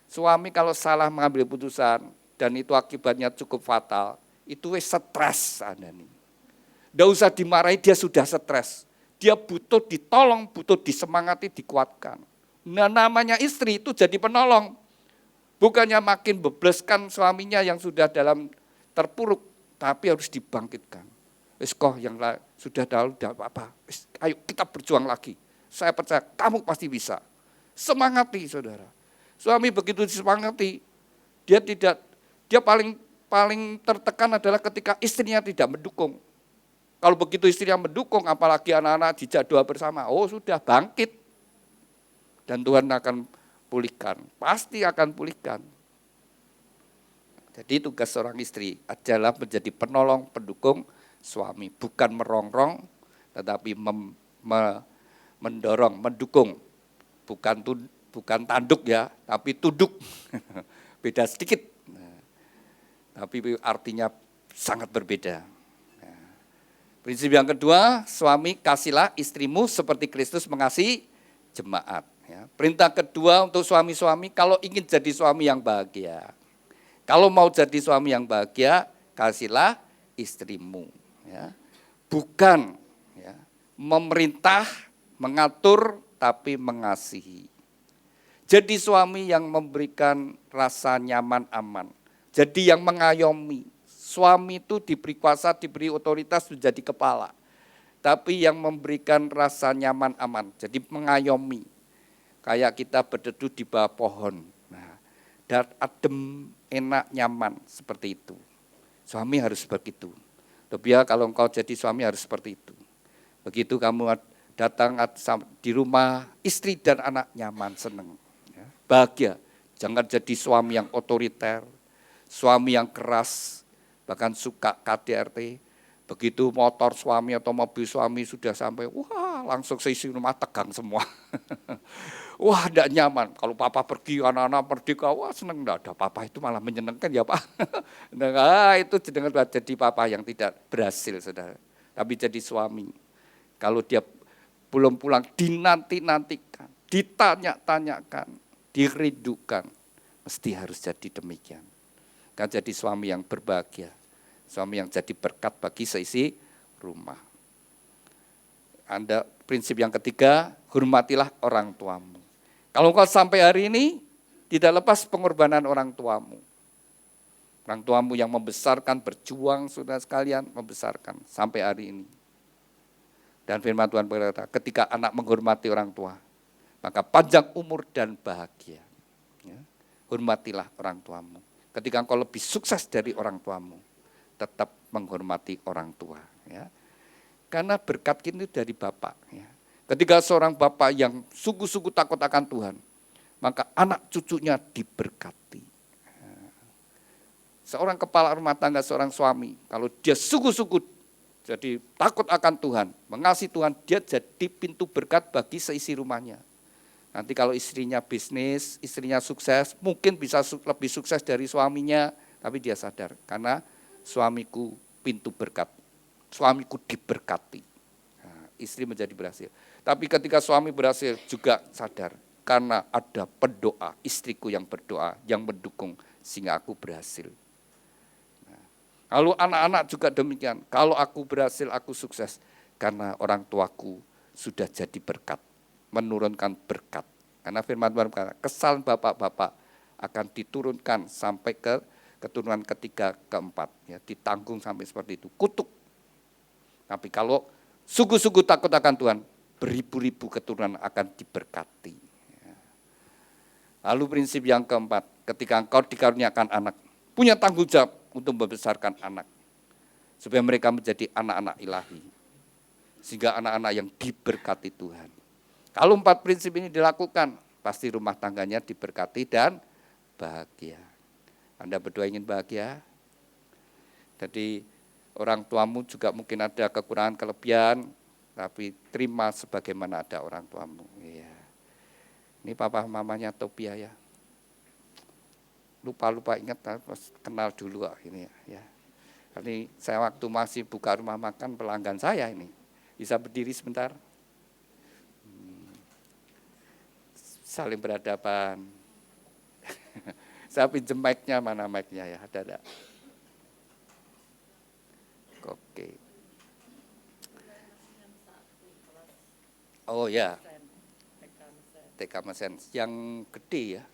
Suami kalau salah mengambil keputusan dan itu akibatnya cukup fatal, itu stres Anda nih. Nggak usah dimarahi, dia sudah stres. Dia butuh ditolong, butuh disemangati, dikuatkan. Nah, namanya istri itu jadi penolong. Bukannya makin bebleskan suaminya yang sudah dalam terpuruk, tapi harus dibangkitkan. Wis kok yang sudah dahulu tidak apa-apa. Ayo kita berjuang lagi. Saya percaya kamu pasti bisa. Semangati saudara. Suami begitu disemangati, dia paling tertekan adalah ketika istrinya tidak mendukung. Kalau begitu istrinya mendukung, apalagi anak-anak dijak doa bersama, oh sudah bangkit. Dan Tuhan akan pulihkan, pasti akan pulihkan. Jadi tugas seorang istri adalah menjadi penolong, pendukung suami. Bukan merongrong, tetapi mendorong, mendukung. Bukan tanduk ya, tapi tunduk. Beda sedikit. Tapi artinya sangat berbeda. Prinsip yang kedua, suami kasihlah istrimu seperti Kristus mengasihi jemaat. Perintah kedua untuk suami-suami, kalau ingin jadi suami yang bahagia. Kalau mau jadi suami yang bahagia, kasihlah istrimu. Bukan memerintah, mengatur, tapi mengasihi. Jadi suami yang memberikan rasa nyaman, aman. Jadi yang mengayomi. Suami itu diberi kuasa, diberi otoritas menjadi kepala. Tapi yang memberikan rasa nyaman, aman. Jadi mengayomi. Kayak kita berteduh di bawah pohon. Nah, dan adem, enak, nyaman. Seperti itu. Suami harus begitu. Lebih kalau engkau jadi suami harus seperti itu. Begitu kamu datang di rumah, istri dan anak nyaman, senang. Bahagia, jangan jadi suami yang otoriter, suami yang keras, bahkan suka KDRT. Begitu motor suami atau mobil suami sudah sampai, wah langsung seisi rumah tegang semua. Wah, tidak nyaman. Kalau papa pergi, anak-anak merdeka, wah seneng. Tidak ada papa itu malah menyenangkan ya Pak. Nah, itu dengan jadi papa yang tidak berhasil, saudara. Tapi jadi suami. Kalau dia belum pulang, dinanti-nantikan, ditanya-tanyakan, dirindukan. Mesti harus jadi demikian. Kan jadi suami yang berbahagia. Suami yang jadi berkat bagi seisi rumah. Anda prinsip yang ketiga, hormatilah orang tuamu. Kalau engkau sampai hari ini tidak lepas pengorbanan orang tuamu. Orang tuamu yang membesarkan, berjuang saudara sekalian, membesarkan sampai hari ini. Dan firman Tuhan berkata, ketika anak menghormati orang tua, maka panjang umur dan bahagia. Ya. Hormatilah orang tuamu. Ketika engkau lebih sukses dari orang tuamu, tetap menghormati orang tua. Ya. Karena berkat itu dari Bapak. Ya. Ketika seorang Bapak yang sungguh-sungguh takut akan Tuhan, maka anak cucunya diberkati. Ya. Seorang kepala rumah tangga, seorang suami, kalau dia sungguh-sungguh jadi takut akan Tuhan, mengasihi Tuhan, dia jadi pintu berkat bagi seisi rumahnya. Nanti kalau istrinya bisnis, istrinya sukses, mungkin bisa lebih sukses dari suaminya, tapi dia sadar, karena suamiku pintu berkat, suamiku diberkati. Nah, istri menjadi berhasil. Tapi ketika suami berhasil juga sadar, karena ada pendoa, istriku yang berdoa, yang mendukung, sehingga aku berhasil. Lalu anak-anak juga demikian, kalau aku berhasil, aku sukses, karena orang tuaku sudah jadi berkat, menurunkan berkat. Karena firman Tuhan berkata, kesalahan bapak-bapak akan diturunkan sampai ke keturunan ketiga, keempat. Ya, ditanggung sampai seperti itu, kutuk. Tapi kalau sungguh-sungguh takut akan Tuhan, beribu-ribu keturunan akan diberkati. Ya. Lalu prinsip yang keempat, ketika engkau dikaruniakan anak, punya tanggung jawab untuk membesarkan anak, supaya mereka menjadi anak-anak ilahi, sehingga anak-anak yang diberkati Tuhan. Kalau 4 prinsip ini dilakukan, pasti rumah tangganya diberkati dan bahagia. Anda berdua ingin bahagia? Jadi orang tuamu juga mungkin ada kekurangan, kelebihan, tapi terima sebagaimana ada orang tuamu. Iya. Ini papa mamanya Topia ya. Lupa-lupa ingat, kenal dulu ini ya. Ini saya waktu masih buka rumah makan pelanggan saya ini. Bisa berdiri sebentar? Saling berhadapan. Saya pinjem mic-nya, mana mic-nya ya? Ada. Oke. Oh ya. TK Mesen yang gede ya.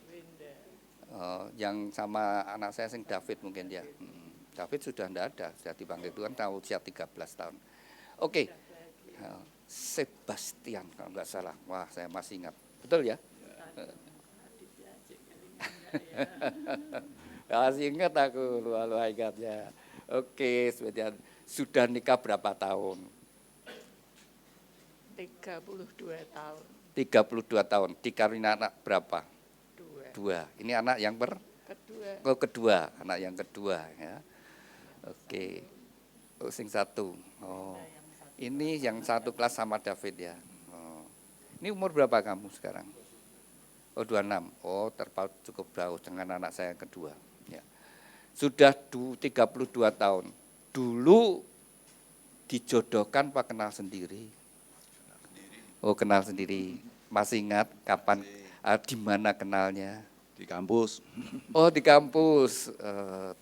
Yang sama anak saya sing David mungkin ya. David sudah tidak ada, sudah dipanggil Tuhan tahu usia 13 tahun. Oke. Sebastian kalau nggak salah. Wah, saya masih ingat. Betul ya? Masih ingat aku, luar ingatnya. Oke, Sebastian. Sudah nikah berapa tahun? 32 tahun. 32 tahun. Dikaruniai anak berapa? 2. Ini anak yang kedua, anak yang kedua ya. Oke. Oh, sing satu. Oh. Ini yang satu kelas sama David ya. Oh. Ini umur berapa kamu sekarang? Oh, 26. Oh, terpaut cukup jauh dengan anak saya yang kedua ya. Sudah 32 tahun. Dulu dijodohkan Pak kenal sendiri? Oh, kenal sendiri. Masih ingat kapan, di mana kenalnya? Di kampus. Oh, di kampus,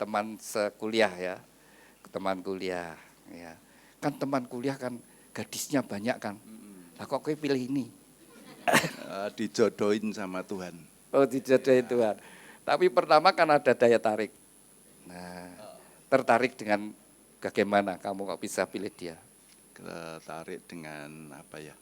teman sekuliah ya, teman kuliah. Ya. Kan teman kuliah kan gadisnya banyak kan. Lah kok kowe pilih ini? Dijodohin sama Tuhan. Oh, dijodohin Tuhan. Tapi pertama kan ada daya tarik. Nah, tertarik dengan bagaimana kamu kok bisa pilih dia? Tertarik dengan apa ya?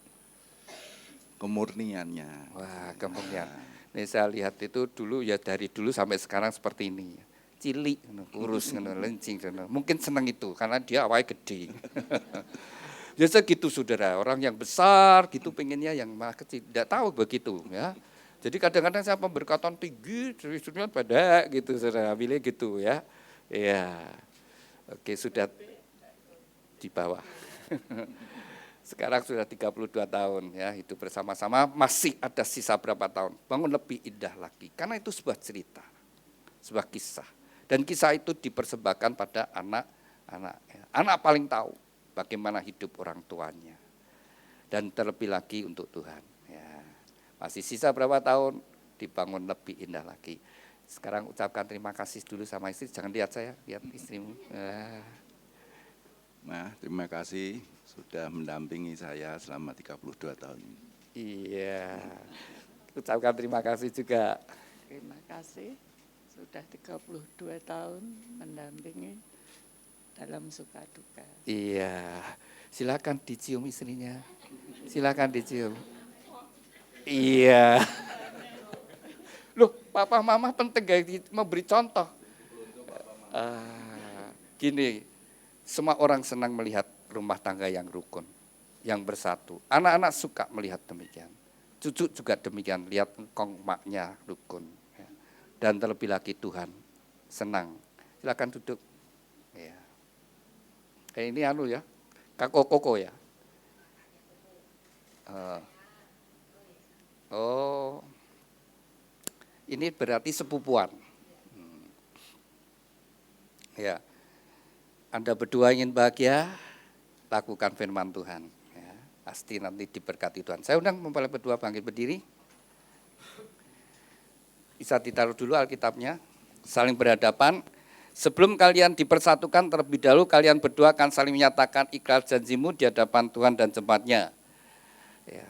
Kemurniannya. Wah, kemurnian. Ini saya lihat itu dulu ya dari dulu sampai sekarang seperti ini. Cilik, kurus, lencing. Mungkin senang itu karena dia awalnya gede. Biasa gitu saudara, orang yang besar gitu pengennya yang malah kecil. Tidak tahu begitu ya. Jadi kadang-kadang saya pemberkatan tinggi, istrinya pada gitu saudara, pilih gitu ya. Iya. Oke, sudah di bawah. Sekarang sudah 32 tahun ya hidup bersama-sama, masih ada sisa berapa tahun. Bangun lebih indah lagi, karena itu sebuah cerita, sebuah kisah. Dan kisah itu dipersembahkan pada anak-anak. Anak paling tahu bagaimana hidup orang tuanya. Dan terlebih lagi untuk Tuhan. Ya. Masih sisa berapa tahun, dibangun lebih indah lagi. Sekarang ucapkan terima kasih dulu sama istri, jangan lihat saya, lihat istrimu. Nah, terima kasih sudah mendampingi saya selama 32 tahun ini. Iya, ucapkan terima kasih juga. Terima kasih sudah 32 tahun mendampingi dalam suka duka. Iya, silakan dicium istrinya, silakan dicium. Iya. Loh, papa mama penting gak memberi contoh. Gini, semua orang senang melihat rumah tangga yang rukun, yang bersatu. Anak-anak suka melihat demikian. Cucu juga demikian, lihat engkong maknya rukun. Ya. Dan terlebih lagi Tuhan senang. Silakan duduk. Ya. Kayak ini ya, koko ya. Oh, ini berarti sepupuan. Ya, Anda berdua ingin bahagia, lakukan firman Tuhan. Ya, pasti nanti diberkati Tuhan. Saya undang mempelai berdua bangkit berdiri. Bisa ditaruh dulu Alkitabnya, saling berhadapan. Sebelum kalian dipersatukan terlebih dahulu, kalian berdua akan saling menyatakan ikrar janjimu di hadapan Tuhan dan jemaatnya. Ya.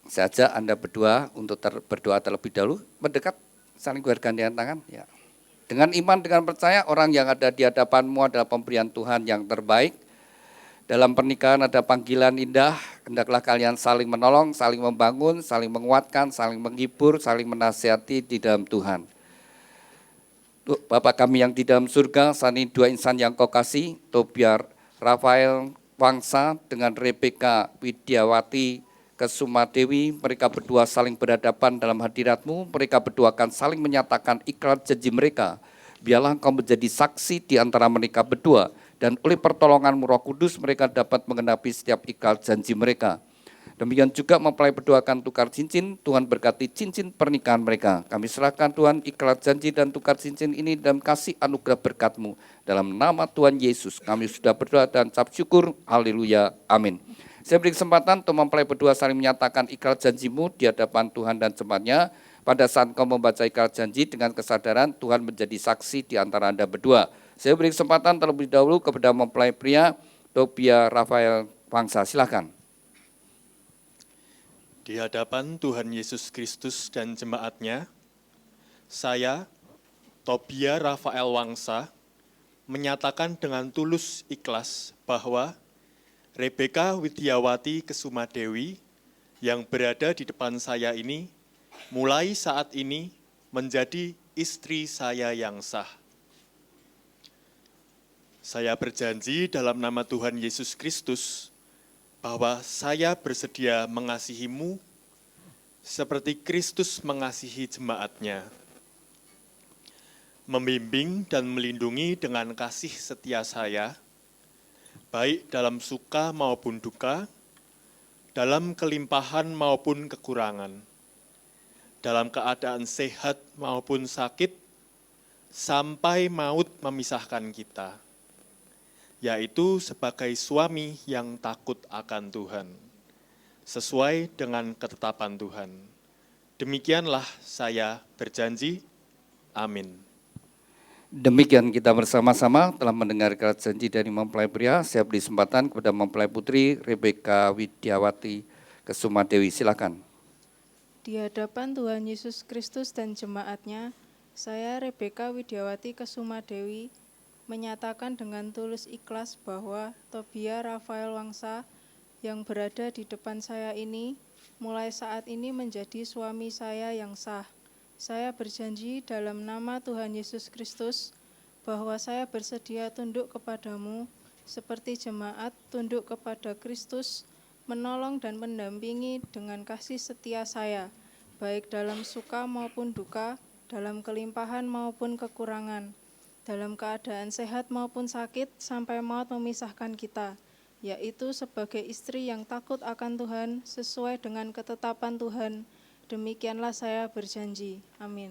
Saya ajak Anda berdua untuk berdoa terlebih dahulu, mendekat, saling bergandengan tangan. Ya. Dengan iman, dengan percaya, orang yang ada di hadapanmu adalah pemberian Tuhan yang terbaik. Dalam pernikahan ada panggilan indah, hendaklah kalian saling menolong, saling membangun, saling menguatkan, saling menghibur, saling menasihati di dalam Tuhan. Bapa kami yang di dalam surga, saat ini dua insan yang kau kasih, Tobia Rafael Wangsa dengan Rebeka Widiawati Kesumadewi, mereka berdua saling berhadapan dalam hadirat-Mu, mereka berdua akan saling menyatakan ikrar janji mereka. Biarlah Engkau menjadi saksi di antara mereka berdua, dan oleh pertolongan-Mu Roh Kudus mereka dapat mengenapi setiap ikrar janji mereka. Demikian juga mempelai berdua akan tukar cincin, Tuhan berkati cincin pernikahan mereka. Kami serahkan Tuhan ikrar janji dan tukar cincin ini dalam kasih anugerah berkat-Mu. Dalam nama Tuhan Yesus kami sudah berdoa dan ucap syukur, haleluya, amin. Saya beri kesempatan untuk mempelai berdua saling menyatakan ikrar janjimu di hadapan Tuhan dan jemaatnya. Pada saat kau membaca ikrar janji dengan kesadaran Tuhan menjadi saksi di antara Anda berdua. Saya beri kesempatan terlebih dahulu kepada mempelai pria Tobia Rafael Wangsa, silakan. Di hadapan Tuhan Yesus Kristus dan jemaatnya, saya, Tobia Rafael Wangsa, menyatakan dengan tulus ikhlas bahwa Rebeka Widiawati Kesumadewi yang berada di depan saya ini, mulai saat ini menjadi istri saya yang sah. Saya berjanji dalam nama Tuhan Yesus Kristus bahwa saya bersedia mengasihimu seperti Kristus mengasihi jemaatnya, membimbing dan melindungi dengan kasih setia saya, baik dalam suka maupun duka, dalam kelimpahan maupun kekurangan, dalam keadaan sehat maupun sakit, sampai maut memisahkan kita, yaitu sebagai suami yang takut akan Tuhan, sesuai dengan ketetapan Tuhan. Demikianlah saya berjanji. Amin. Demikian kita bersama-sama telah mendengar ikrar janji dari mempelai pria. Saya beri kesempatan kepada mempelai putri Rebeka Widiawati Kesumadewi, silakan. Di hadapan Tuhan Yesus Kristus dan jemaatnya, saya Rebeka Widiawati Kesumadewi menyatakan dengan tulus ikhlas bahwa Tobia Rafael Wangsa yang berada di depan saya ini, mulai saat ini menjadi suami saya yang sah. Saya berjanji dalam nama Tuhan Yesus Kristus bahwa saya bersedia tunduk kepadamu seperti jemaat tunduk kepada Kristus, menolong dan mendampingi dengan kasih setia saya, baik dalam suka maupun duka, dalam kelimpahan maupun kekurangan, dalam keadaan sehat maupun sakit sampai maut memisahkan kita, yaitu sebagai istri yang takut akan Tuhan sesuai dengan ketetapan Tuhan. Demikianlah saya berjanji. Amin.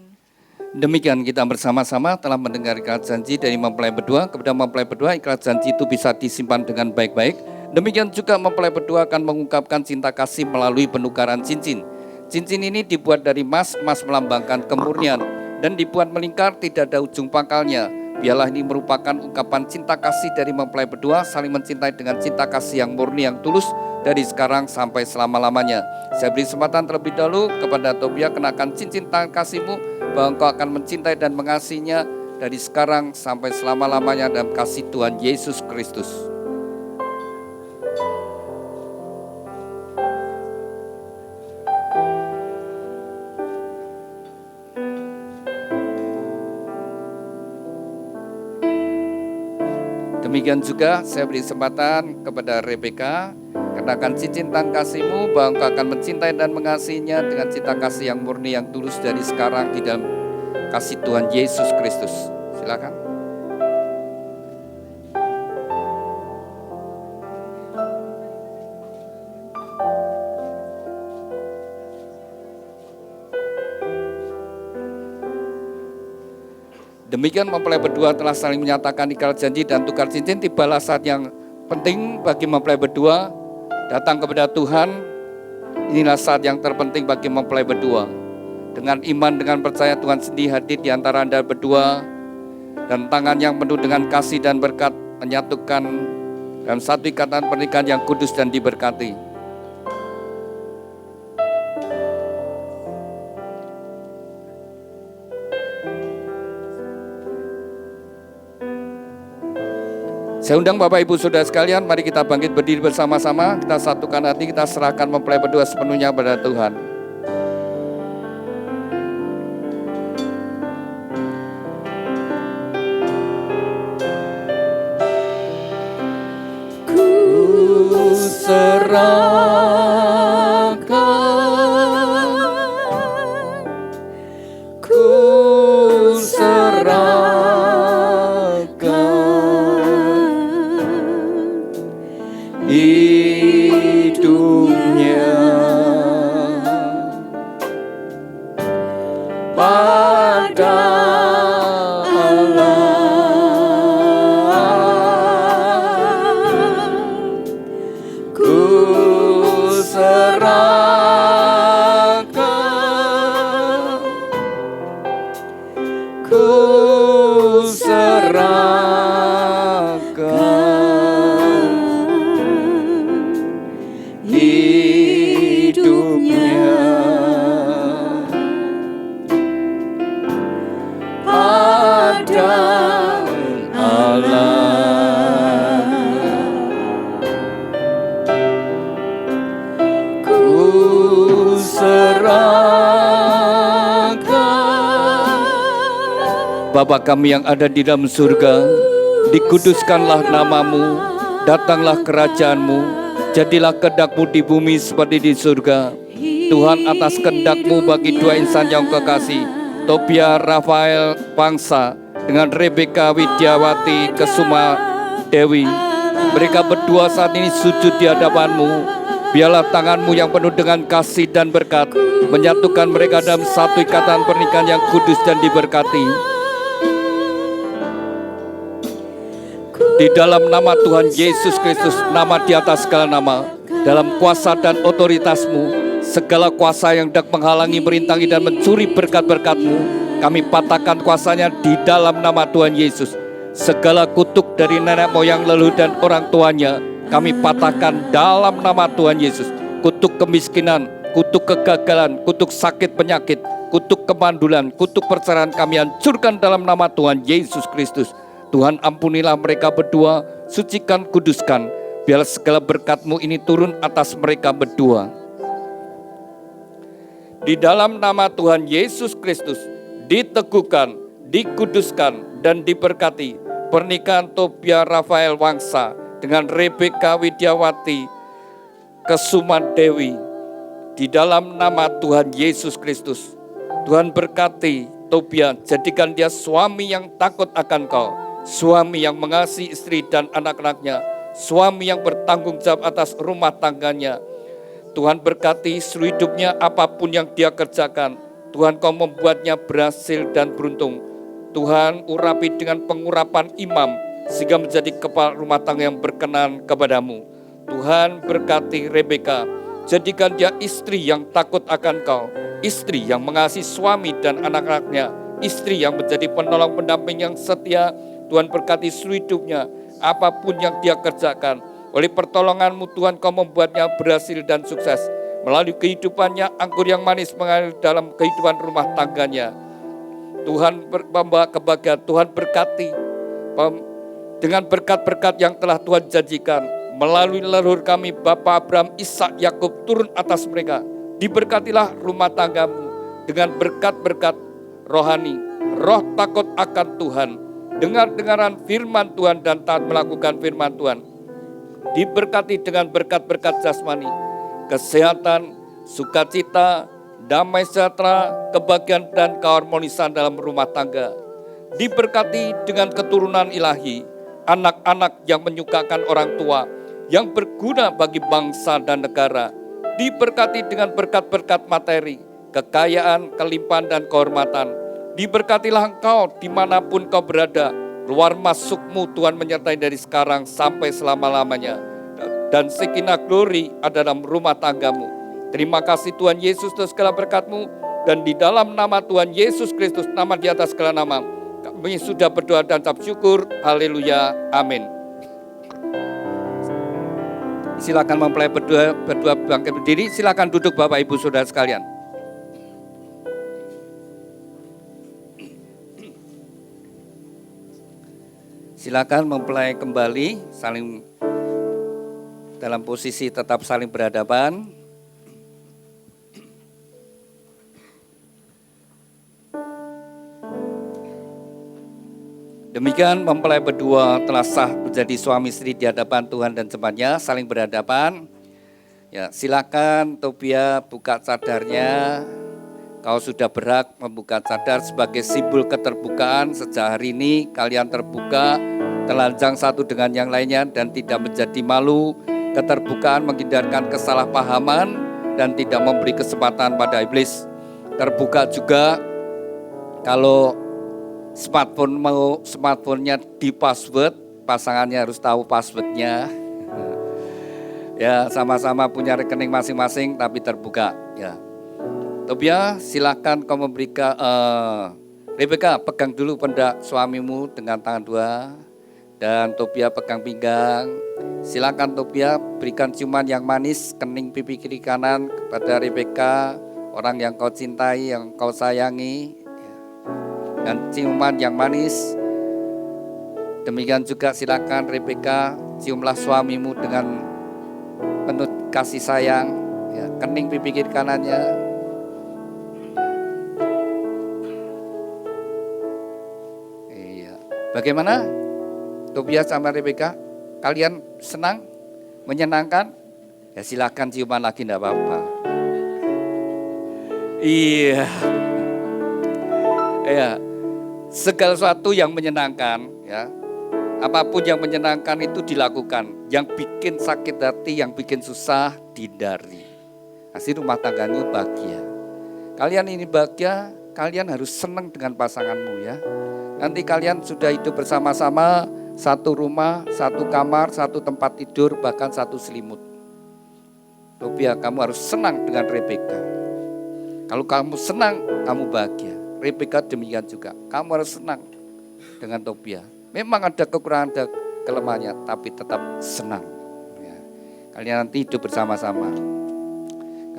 Demikian kita bersama-sama telah mendengar ikhlas janji dari mempelai berdua. Kepada mempelai berdua, ikhlas janji itu bisa disimpan dengan baik-baik. Demikian juga mempelai berdua akan mengungkapkan cinta kasih melalui penukaran cincin. Cincin ini dibuat dari emas, emas melambangkan kemurnian, dan dibuat melingkar, tidak ada ujung pangkalnya. Biarlah ini merupakan ungkapan cinta kasih dari mempelai berdua, saling mencintai dengan cinta kasih yang murni, yang tulus, dari sekarang sampai selama-lamanya. Saya beri kesempatan terlebih dahulu kepada Tobia, kenakan cincin tangan kasihmu, bahwa engkau akan mencintai dan mengasihinya dari sekarang sampai selama-lamanya dalam kasih Tuhan Yesus Kristus. Demikian juga saya beri kesempatan kepada Rebeka, kenakan cincin tangan kasihmu, bahwa engkau akan mencintai dan mengasihinya dengan cinta kasih yang murni, yang tulus dari sekarang di dalam kasih Tuhan Yesus Kristus. Silakan. Demikian mempelai berdua telah saling menyatakan ikhlas janji dan tukar cincin. Tibalah saat yang penting bagi mempelai berdua datang kepada Tuhan. Inilah saat yang terpenting bagi mempelai berdua. Dengan iman, dengan percaya Tuhan sendiri hadir di antara Anda berdua, dan tangan yang penuh dengan kasih dan berkat menyatukan dalam satu ikatan pernikahan yang kudus dan diberkati. Saya undang Bapak Ibu Saudara sekalian, mari kita bangkit berdiri bersama-sama, kita satukan hati, kita serahkan mempelai berdua sepenuhnya pada Tuhan. Ku serahkan, ku serahkan hidupnya pada Allah. Ku serahkan, ku serahkan hidupnya pada Allah. Ku serahkan. Bapa kami yang ada di dalam surga, dikuduskanlah namamu, datanglah kerajaanmu, jadilah kehendak-Mu di bumi seperti di surga. Tuhan, atas kehendak-Mu bagi dua insan yang kekasih, Tobia Rafael Wangsa dengan Rebeka Widiawati Kesuma Dewi, mereka berdua saat ini sujud di hadapan-Mu. Biarlah tangan-Mu yang penuh dengan kasih dan berkat menyatukan mereka dalam satu ikatan pernikahan yang kudus dan diberkati. Di dalam nama Tuhan Yesus Kristus, nama di atas segala nama, dalam kuasa dan otoritas-Mu, segala kuasa yang hendak menghalangi, merintangi dan mencuri berkat-berkat-Mu, kami patahkan kuasanya di dalam nama Tuhan Yesus. Segala kutuk dari nenek moyang leluhur dan orang tuanya, kami patahkan dalam nama Tuhan Yesus. Kutuk kemiskinan, kutuk kegagalan, kutuk sakit penyakit, kutuk kemandulan, kutuk perceraian, kami hancurkan dalam nama Tuhan Yesus Kristus. Tuhan, ampunilah mereka berdua, sucikan, kuduskan. Biarlah segala berkat-Mu ini turun atas mereka berdua. Di dalam nama Tuhan Yesus Kristus, diteguhkan, dikuduskan, dan diberkati pernikahan Tobia Rafael Wangsa dengan Rebeka Widiawati Kesuma Dewi. Di dalam nama Tuhan Yesus Kristus, Tuhan berkati Tobia, jadikan dia suami yang takut akan Kau, suami yang mengasihi istri dan anak-anaknya, suami yang bertanggung jawab atas rumah tangganya. Tuhan berkati seluruh hidupnya, apapun yang dia kerjakan, Tuhan Kau membuatnya berhasil dan beruntung. Tuhan urapi dengan pengurapan imam, sehingga menjadi kepala rumah tangga yang berkenan kepadamu. Tuhan berkati Rebeka, jadikan dia istri yang takut akan Kau, istri yang mengasihi suami dan anak-anaknya, istri yang menjadi penolong pendamping yang setia. Tuhan berkati seluruh hidupnya, apapun yang dia kerjakan. Oleh pertolongan-Mu Tuhan Kau membuatnya berhasil dan sukses. Melalui kehidupannya, anggur yang manis mengalir dalam kehidupan rumah tangganya. Tuhan membawa kebahagiaan, Tuhan berkati dengan berkat-berkat yang telah Tuhan janjikan. Melalui leluhur kami, Bapa Abraham, Ishak, Yakub, turun atas mereka. Diberkatilah rumah tanggamu dengan berkat-berkat rohani, roh takut akan Tuhan, dengar-dengaran firman Tuhan dan taat melakukan firman Tuhan. Diberkati dengan berkat-berkat jasmani, kesehatan, sukacita, damai sejahtera, kebahagiaan dan keharmonisan dalam rumah tangga. Diberkati dengan keturunan ilahi, anak-anak yang menyukakan orang tua, yang berguna bagi bangsa dan negara. Diberkati dengan berkat-berkat materi, kekayaan, kelimpahan dan kehormatan. Diberkatilah engkau dimanapun kau berada. Luar masukmu Tuhan menyertai dari sekarang sampai selama-lamanya. Dan sekinah glory ada dalam rumah tanggamu. Terima kasih Tuhan Yesus atas segala berkat-Mu. Dan di dalam nama Tuhan Yesus Kristus, nama di atas segala nama, kami sudah berdoa dan ucap syukur. Haleluya. Amin. Silakan mempelai berdua bangkit berdiri. Silakan duduk Bapak Ibu Saudara sekalian. Silakan mempelai kembali saling dalam posisi tetap saling berhadapan. Demikian mempelai berdua telah sah menjadi suami istri di hadapan Tuhan dan jemaatnya, saling berhadapan. Ya, silakan Tobia buka cadarnya. Kau sudah berhak membuka cadar sebagai simbol keterbukaan. Sejak hari ini kalian terbuka, telanjang satu dengan yang lainnya dan tidak menjadi malu. Keterbukaan menghindarkan kesalahpahaman dan tidak memberi kesempatan pada iblis. Terbuka juga kalau smartphone-nya di password, pasangannya harus tahu passwordnya. Ya, sama-sama punya rekening masing-masing tapi terbuka. Ya, Tobia, silakan kau memberikan. Rebeka, pegang dulu pundak suamimu dengan tangan dua, dan Tobia pegang pinggang. Silakan Tobia berikan ciuman yang manis kening pipi kiri kanan kepada Rebeka, orang yang kau cintai, yang kau sayangi. Dan ciuman yang manis. Demikian juga silakan Rebeka, ciumlah suamimu dengan penuh kasih sayang, ya, kening pipi kiri kanannya. Iya. Bagaimana Tobia sama Rebeka? Kalian senang? Menyenangkan? Ya silakan ciuman lagi, enggak apa-apa. Iya. Ya. Segala sesuatu yang menyenangkan, ya, apapun yang menyenangkan itu dilakukan. Yang bikin sakit hati, yang bikin susah, dihindari. Hasil rumah tangganya bahagia. Kalian ini bahagia, kalian harus senang dengan pasanganmu, ya. Nanti kalian sudah hidup bersama-sama, satu rumah, satu kamar, satu tempat tidur, bahkan satu selimut. Tobia, kamu harus senang dengan Rebeka. Kalau kamu senang, kamu bahagia. Rebeka demikian juga. Kamu harus senang dengan Tobia. Memang ada kekurangan, ada kelemahannya, tapi tetap senang. Ya. Kalian nanti hidup bersama-sama.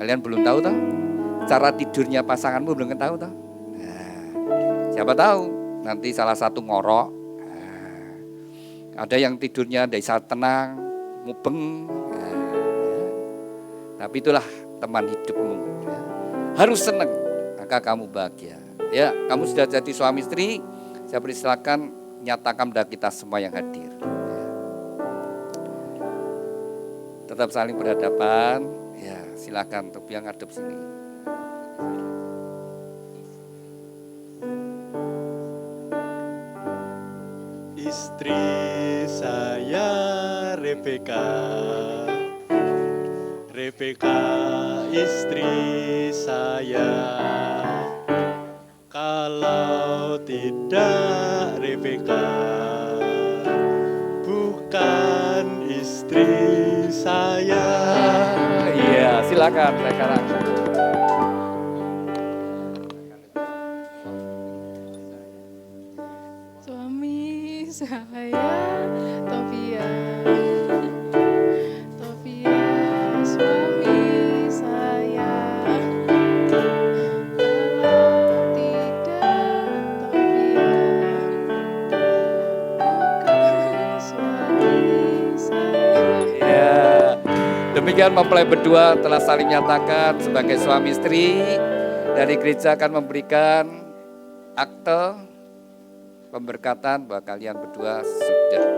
Kalian belum tahu toh? Cara tidurnya pasanganmu belum tahu toh? Nah, siapa tahu nanti salah satu ngorok. Nah, ada yang tidurnya tidak tenang, mubeng. Nah, tapi itulah teman hidupmu. Ya. Harus senang, maka kamu bahagia. Ya, kamu sudah jadi suami istri, saya persilakan nyatakan kepada kita semua yang hadir. Ya. Tetap saling berhadapan. Ya, silakan Tobia ngadep sini. istri saya Rebeka. Rebeka istri saya. Kalau tidak Rebeka bukan istri saya. Iya, silakan sekarang. Suami saya Tobia. Tobia suami saya. Kalau tidak Tobia bukan suami saya. Ya, demikian mempelai berdua telah saling nyatakan sebagai suami istri. Dari gereja akan memberikan akte pemberkatan bahwa kalian berdua sudah.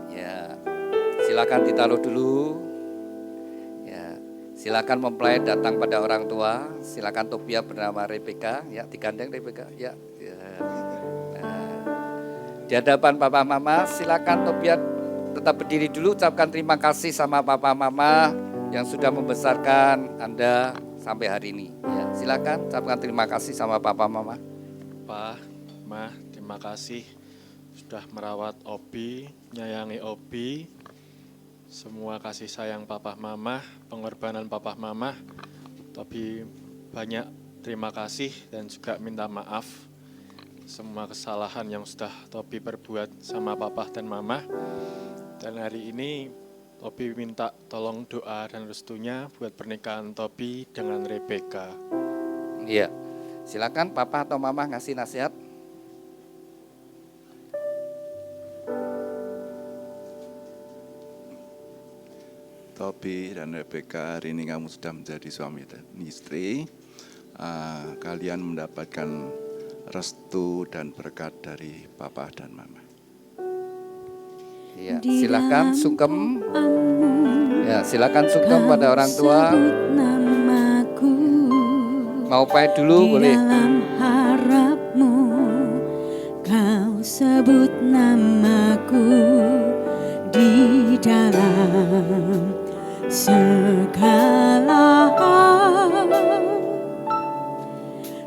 Ya, silakan ditaruh dulu. Ya, silakan mempelai datang pada orang tua. Silakan Tobia bernama Rebeka. Ya, digandeng Rebeka. Ya. Di hadapan Papa Mama, silakan Tobia tetap berdiri dulu, ucapkan terima kasih sama Papa Mama yang sudah membesarkan Anda sampai hari ini. Ya, silakan ucapkan terima kasih sama Papa Mama. Pak, Ma, terima kasih sudah merawat Obi, menyayangi Obi. Semua kasih sayang Papa Mama, pengorbanan Papa Mama. Tobi banyak terima kasih dan juga minta maaf semua kesalahan yang sudah Tobi perbuat sama Papa dan Mama. Dan hari ini Tobi minta tolong doa dan restunya buat pernikahan Tobi dengan Rebeka. Iya, silakan Papa atau Mama ngasih nasihat. Tobi dan Rebeka, hari ini kamu sudah menjadi suami dan istri. Kalian mendapatkan restu dan berkat dari Papa dan Mama. Ya, silakan sungkem. Ya, silakan sungkem pada orang tua. Mau pahit dulu boleh. Dalam harapmu kau sebut namaku di dalam segala hal.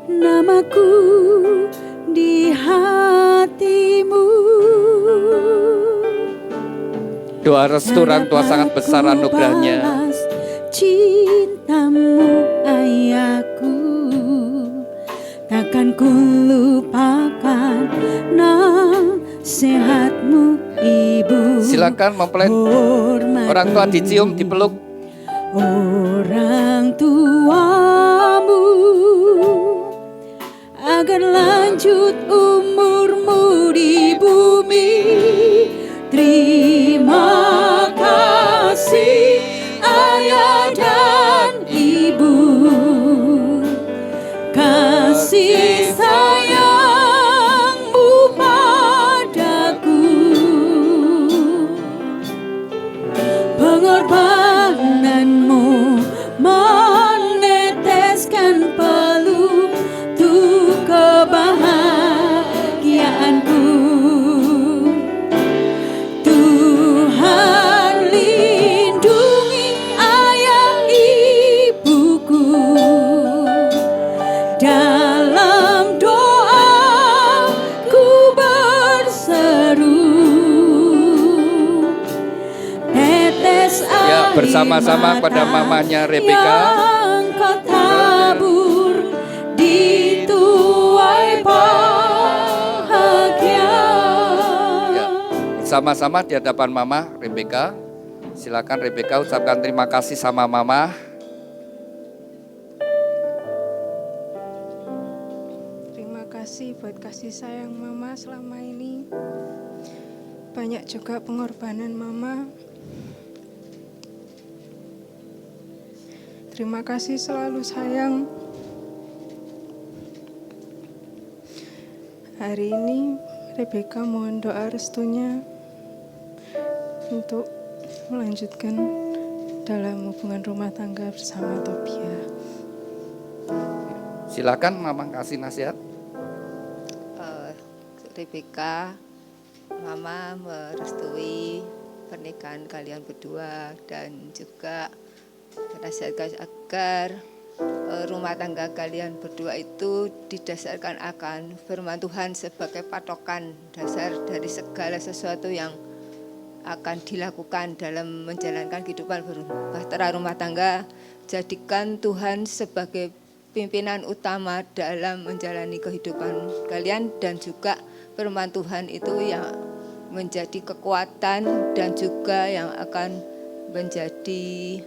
Namaku di hatimu. Doa restu orang tua sangat besar anugerahnya. Balas cintamu ayahku, takkan ku lupakan nasihatmu ibu. Silakan mempelai orang tua dicium, dipeluk. Orang tuamu agar lanjut umurmu di bumi. Terima kasih ayah dan ibu, kasih sayangmu padaku, pengorbananmu meneteskan peluh untuk kebahagiaanku. Tuhan lindungi ayah ibuku, dalam doa ku berseru, tetes Ya, air bersama-sama pada mata mamanya Rebeka. yang kau tabur di tuai bahagia. Ya, bersama-sama di hadapan Mama Rebeka. Silakan Rebeka ucapkan terima kasih sama Mama. Terima kasih buat kasih sayang Mama selama ini. Banyak juga pengorbanan Mama. Terima kasih selalu sayang. Hari ini Rebeka mohon doa restunya untuk melanjutkan dalam hubungan rumah tangga bersama Tobia. Silakan Mama kasih nasihat. Rebeka, Mama merestui pernikahan kalian berdua dan juga menasihatkan agar rumah tangga kalian berdua itu didasarkan akan firman Tuhan sebagai patokan dasar dari segala sesuatu yang akan dilakukan dalam menjalankan kehidupan berbahtera rumah tangga. Jadikan Tuhan sebagai pimpinan utama dalam menjalani kehidupan kalian dan juga firman Tuhan itu yang menjadi kekuatan dan juga yang akan menjadi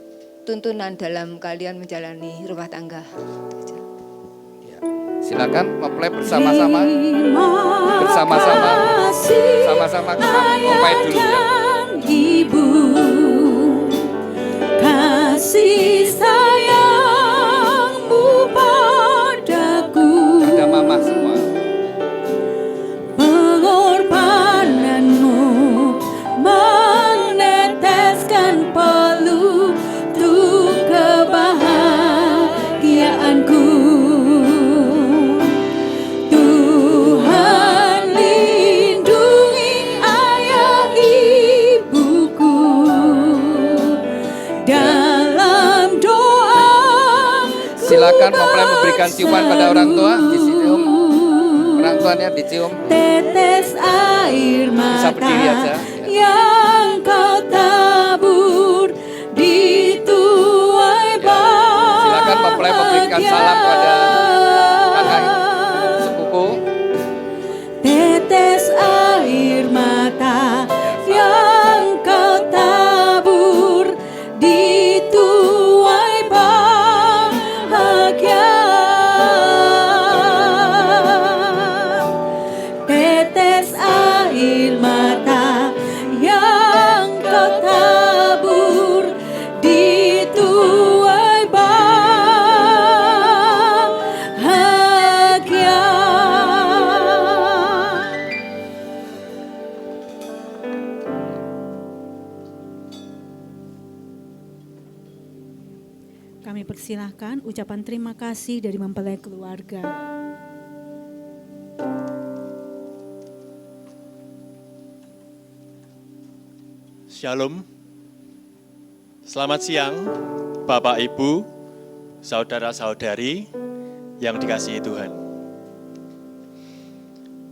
tuntunan dalam kalian menjalani rumah tangga. Silakan mempelai bersama-sama. Bersama-sama. Sama-sama kita mempelai dulu ya. Ibu, kasih sayangmu padaku. Ada mama semua. Pengorbananmu meneteskan peluru kebahagiaanku. Tuhan lindungi ayah ibuku dalam doa. Silakan mempelai memberikan ciuman pada orang tua. Dicium. Orang tuanya dicium. Tetes air Bisa berdiri mata aja. yang kau tabur di tuai bahagia. Silakan mempelai memberikan salam pada kakak sepupu. Tetes air mata yang kau tabur di tuai bahagia. Tetes air mata yang kau tabur di tuai bahagia. Kami persilahkan ucapan terima kasih dari mempelai keluarga. Shalom. Selamat siang, Bapak Ibu, saudara-saudari yang dikasihi Tuhan.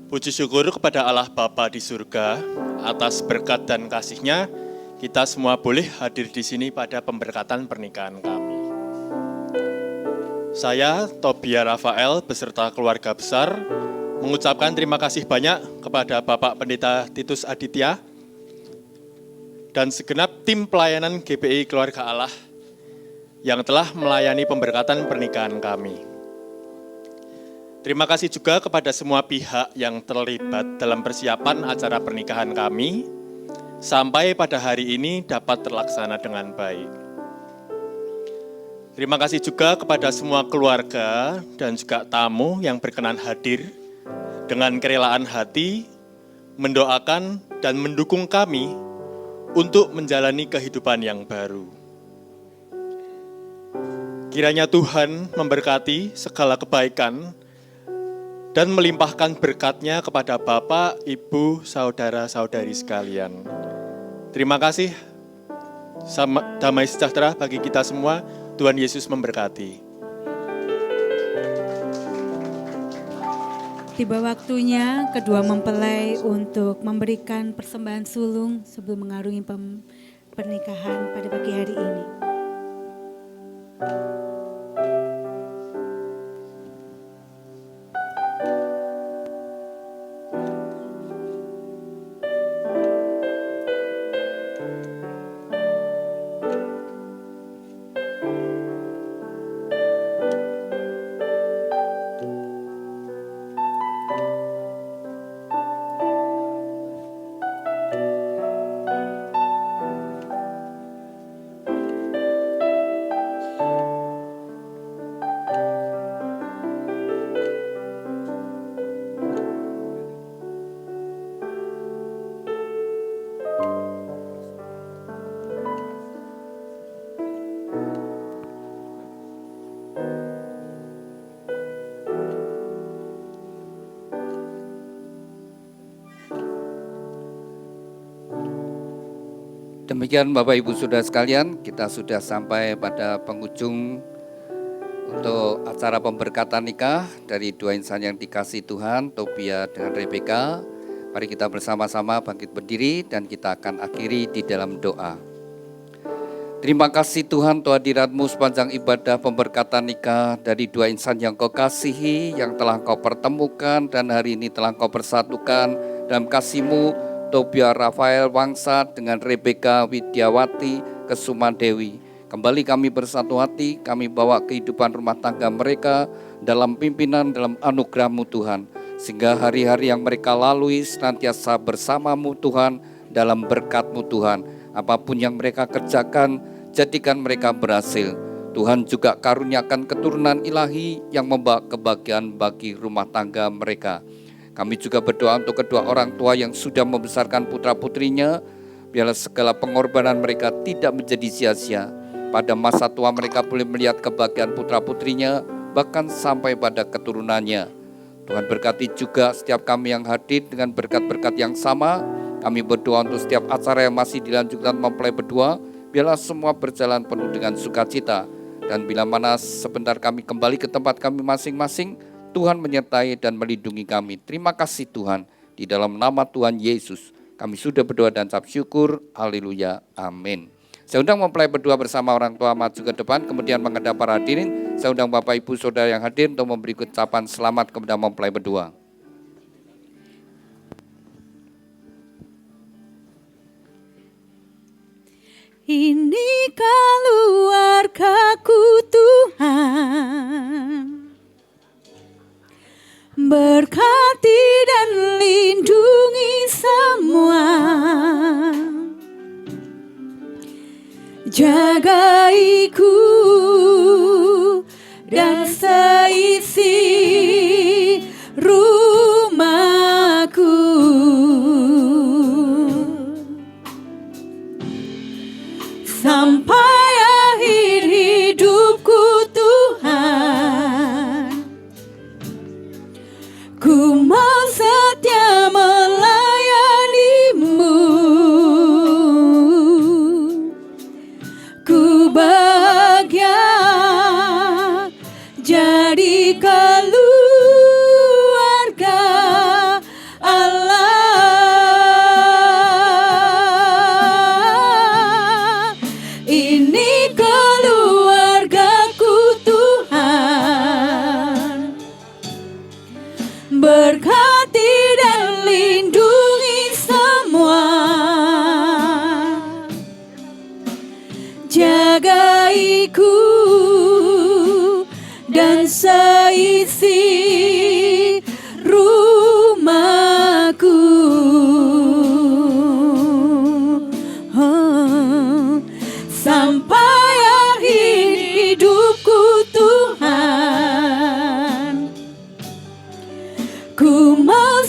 Puji syukur kepada Allah Bapa di surga atas berkat dan kasih-Nya, kita semua boleh hadir di sini pada pemberkatan pernikahan kami. Saya, Tobia Rafael, beserta keluarga besar, mengucapkan terima kasih banyak kepada Bapak Pendeta Titus Aditya dan segenap tim pelayanan GPI Keluarga Allah yang telah melayani pemberkatan pernikahan kami. Terima kasih juga kepada semua pihak yang terlibat dalam persiapan acara pernikahan kami, sampai pada hari ini dapat terlaksana dengan baik. Terima kasih juga kepada semua keluarga dan juga tamu yang berkenan hadir dengan kerelaan hati, mendoakan dan mendukung kami untuk menjalani kehidupan yang baru. Kiranya Tuhan memberkati segala kebaikan dan melimpahkan berkat-Nya kepada Bapak, Ibu, saudara-saudari sekalian. Terima kasih. Damai sejahtera bagi kita semua. Tuhan Yesus memberkati. Tiba waktunya kedua mempelai untuk memberikan persembahan sulung sebelum mengarungi pernikahan pada pagi hari ini. Demikian Bapak Ibu Saudara sekalian, kita sudah sampai pada penghujung untuk acara pemberkatan nikah dari dua insan yang dikasihi Tuhan, Tobia dengan Rebeka. Mari kita bersama-sama bangkit berdiri dan kita akan akhiri di dalam doa. Terima kasih Tuhan untuk hadirat-Mu sepanjang ibadah pemberkatan nikah dari dua insan yang Kau kasihi, yang telah Kau pertemukan dan hari ini telah Kau persatukan dalam kasih-Mu. Tobia Rafael Wangsa dengan Rebeka Widiawati Kesumadewi. Kembali kami bersatu hati, kami bawa kehidupan rumah tangga mereka dalam pimpinan, dalam anugerah-Mu Tuhan. Sehingga hari-hari yang mereka lalui senantiasa bersama-Mu Tuhan, dalam berkat-Mu Tuhan. Apapun yang mereka kerjakan, jadikan mereka berhasil. Tuhan juga karuniakan keturunan ilahi yang membawa kebahagiaan bagi rumah tangga mereka. Kami juga berdoa untuk kedua orang tua yang sudah membesarkan putra-putrinya. Biarlah segala pengorbanan mereka tidak menjadi sia-sia. Pada masa tua mereka boleh melihat kebahagiaan putra-putrinya, bahkan sampai pada keturunannya. Tuhan berkati juga setiap kami yang hadir dengan berkat-berkat yang sama. Kami berdoa untuk setiap acara yang masih dilanjutkan mempelai berdua. Biarlah semua berjalan penuh dengan sukacita. Dan bila mana sebentar kami kembali ke tempat kami masing-masing, Tuhan menyertai dan melindungi kami. Terima kasih Tuhan. Di dalam nama Tuhan Yesus, kami sudah berdoa dan ucap syukur. Haleluya. Amin. Saya undang mempelai berdua bersama orang tua maju ke depan, kemudian menghadap para hadirin. Saya undang Bapak Ibu Saudara yang hadir untuk memberi ucapan selamat kepada mempelai berdua. Ini keluargaku Tuhan, berkati dan lindungi semua, jagaiku dan seisi rumahku, sampai akhir hidupku Tuhan. Ku mau setia melayani-Mu, ku bahagia jadi keluarga Allah. Ini keluargaku Tuhan, berkati dan lindungi semua, jagaiku dan seisi rumahku, sampai akhir hidupku Tuhan. Ku mau